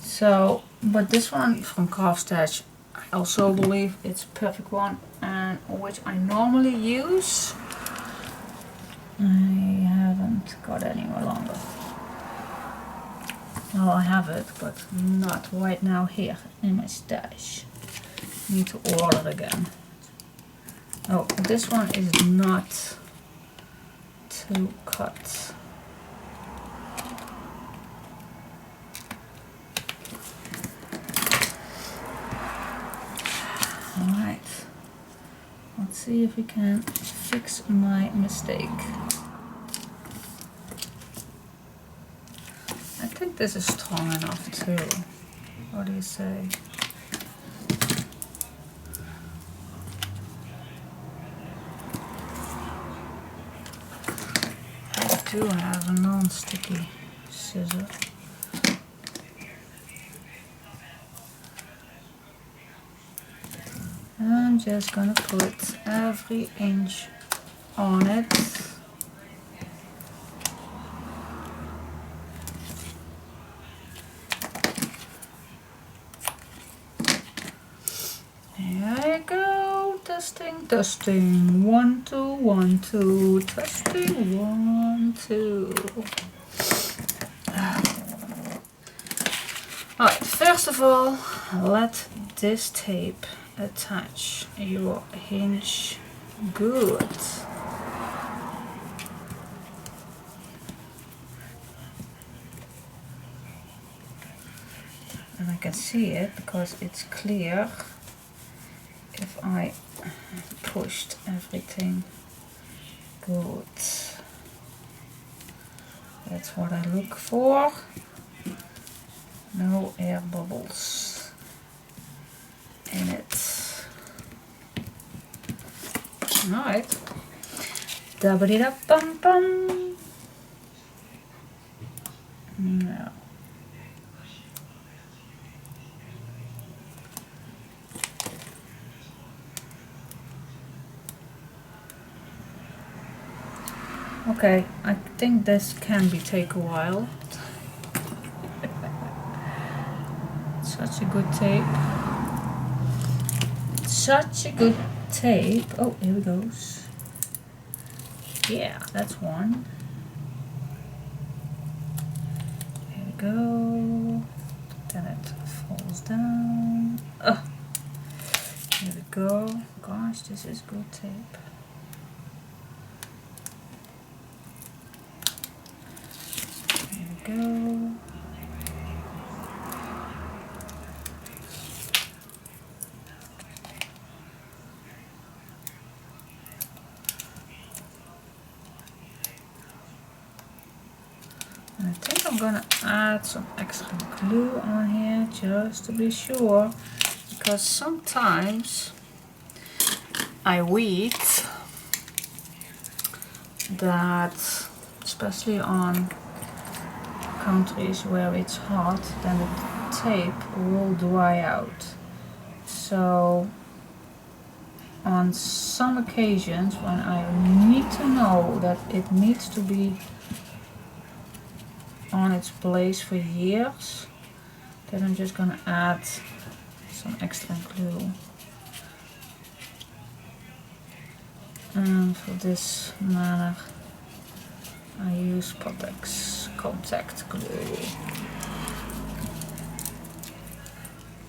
So, but this one from Craft Stash, I also believe it's a perfect one, and which I normally use. I haven't got any longer. Well, I have it, but not right now here in my stash. Need to order again. Oh, this one is not to cut. Alright. Let's see if we can fix my mistake. I think this is strong enough too. What do you say? I do have a non-sticky scissor. I'm just gonna put every inch on it. There you go. Testing. 1, 2, 1, 2. Testing. 1, 2. Alright, first of all, let this tape attach your hinge good. And I can see it because it's clear if I pushed everything good. That's what I look for. No air bubbles in it. Alright. Da-ba-dee-da-bum-bum. No. Okay, I think this can take a while. Such a good tape. Such a good tape. Oh, here it goes. Yeah, that's one. Here we go. Then it falls down. Oh, here we go. Gosh, this is good tape. Here we go. I think I'm gonna add some extra glue on here just to be sure, because sometimes I read that, especially on countries where it's hot, then the tape will dry out. So on some occasions when I need to know that it needs to be on its place for years, then I'm just gonna add some extra glue. And for this matter, I use Potex contact glue.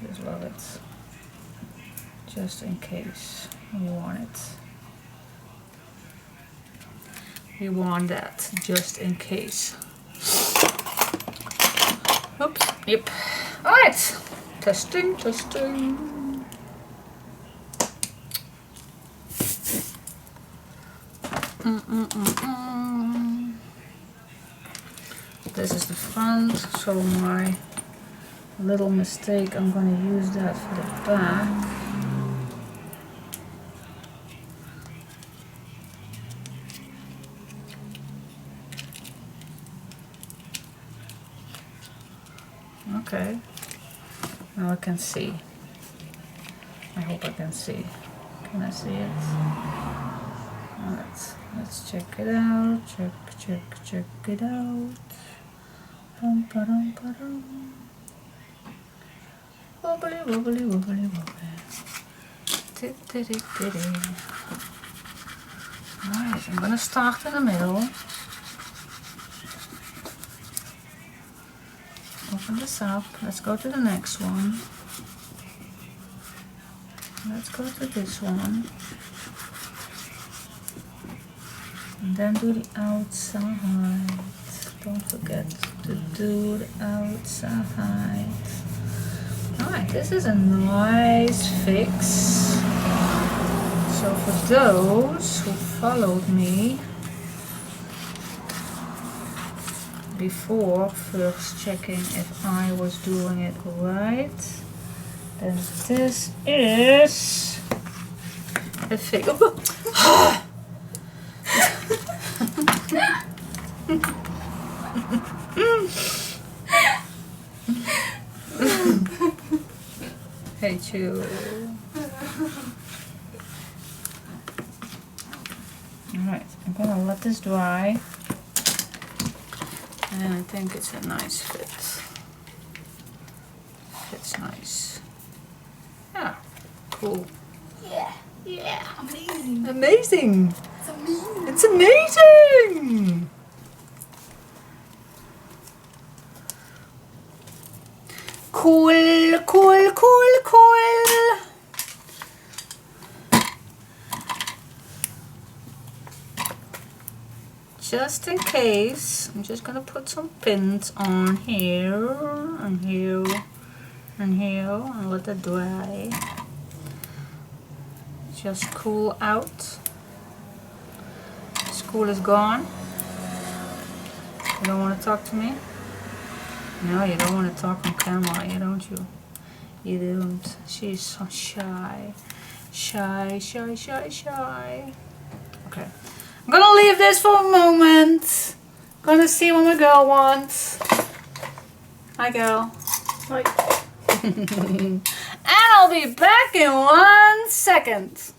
Just love it, just in case you want it. You want that just in case. Oops, yep. Alright, testing, testing. This is the front, so my little mistake, I'm gonna use that for the back. Okay, now I can see. I hope I can see. Can I see it? Let's check it out. Check it out. Bum, ba-dum, ba-dum. Wobbly, wobbly, wobbly, wobbly. Alright, I'm gonna start in the middle. Open this up. Let's go to the next one. Let's go to this one. And then do the outside. Don't forget to do the outside. Alright, this is a nice fix. So for those who followed me before first checking if I was doing it right, then this is a fix. Hate you. Alright, I'm gonna let this dry. And I think it's a nice fit. Fits nice. Yeah, cool. Yeah. Yeah. Amazing. Amazing. It's amazing. It's amazing. Cool, cool, cool, cool. Just in case, I'm just gonna put some pins on here and here and here and let it dry. Just cool out. School is gone. You don't want to talk to me? No, you don't want to talk on camera, you don't you? You don't. She's so shy. Shy, shy, shy, shy. Okay. I'm gonna leave this for a moment. Gonna see what my girl wants. Hi, girl. Hi. And I'll be back in 1 second.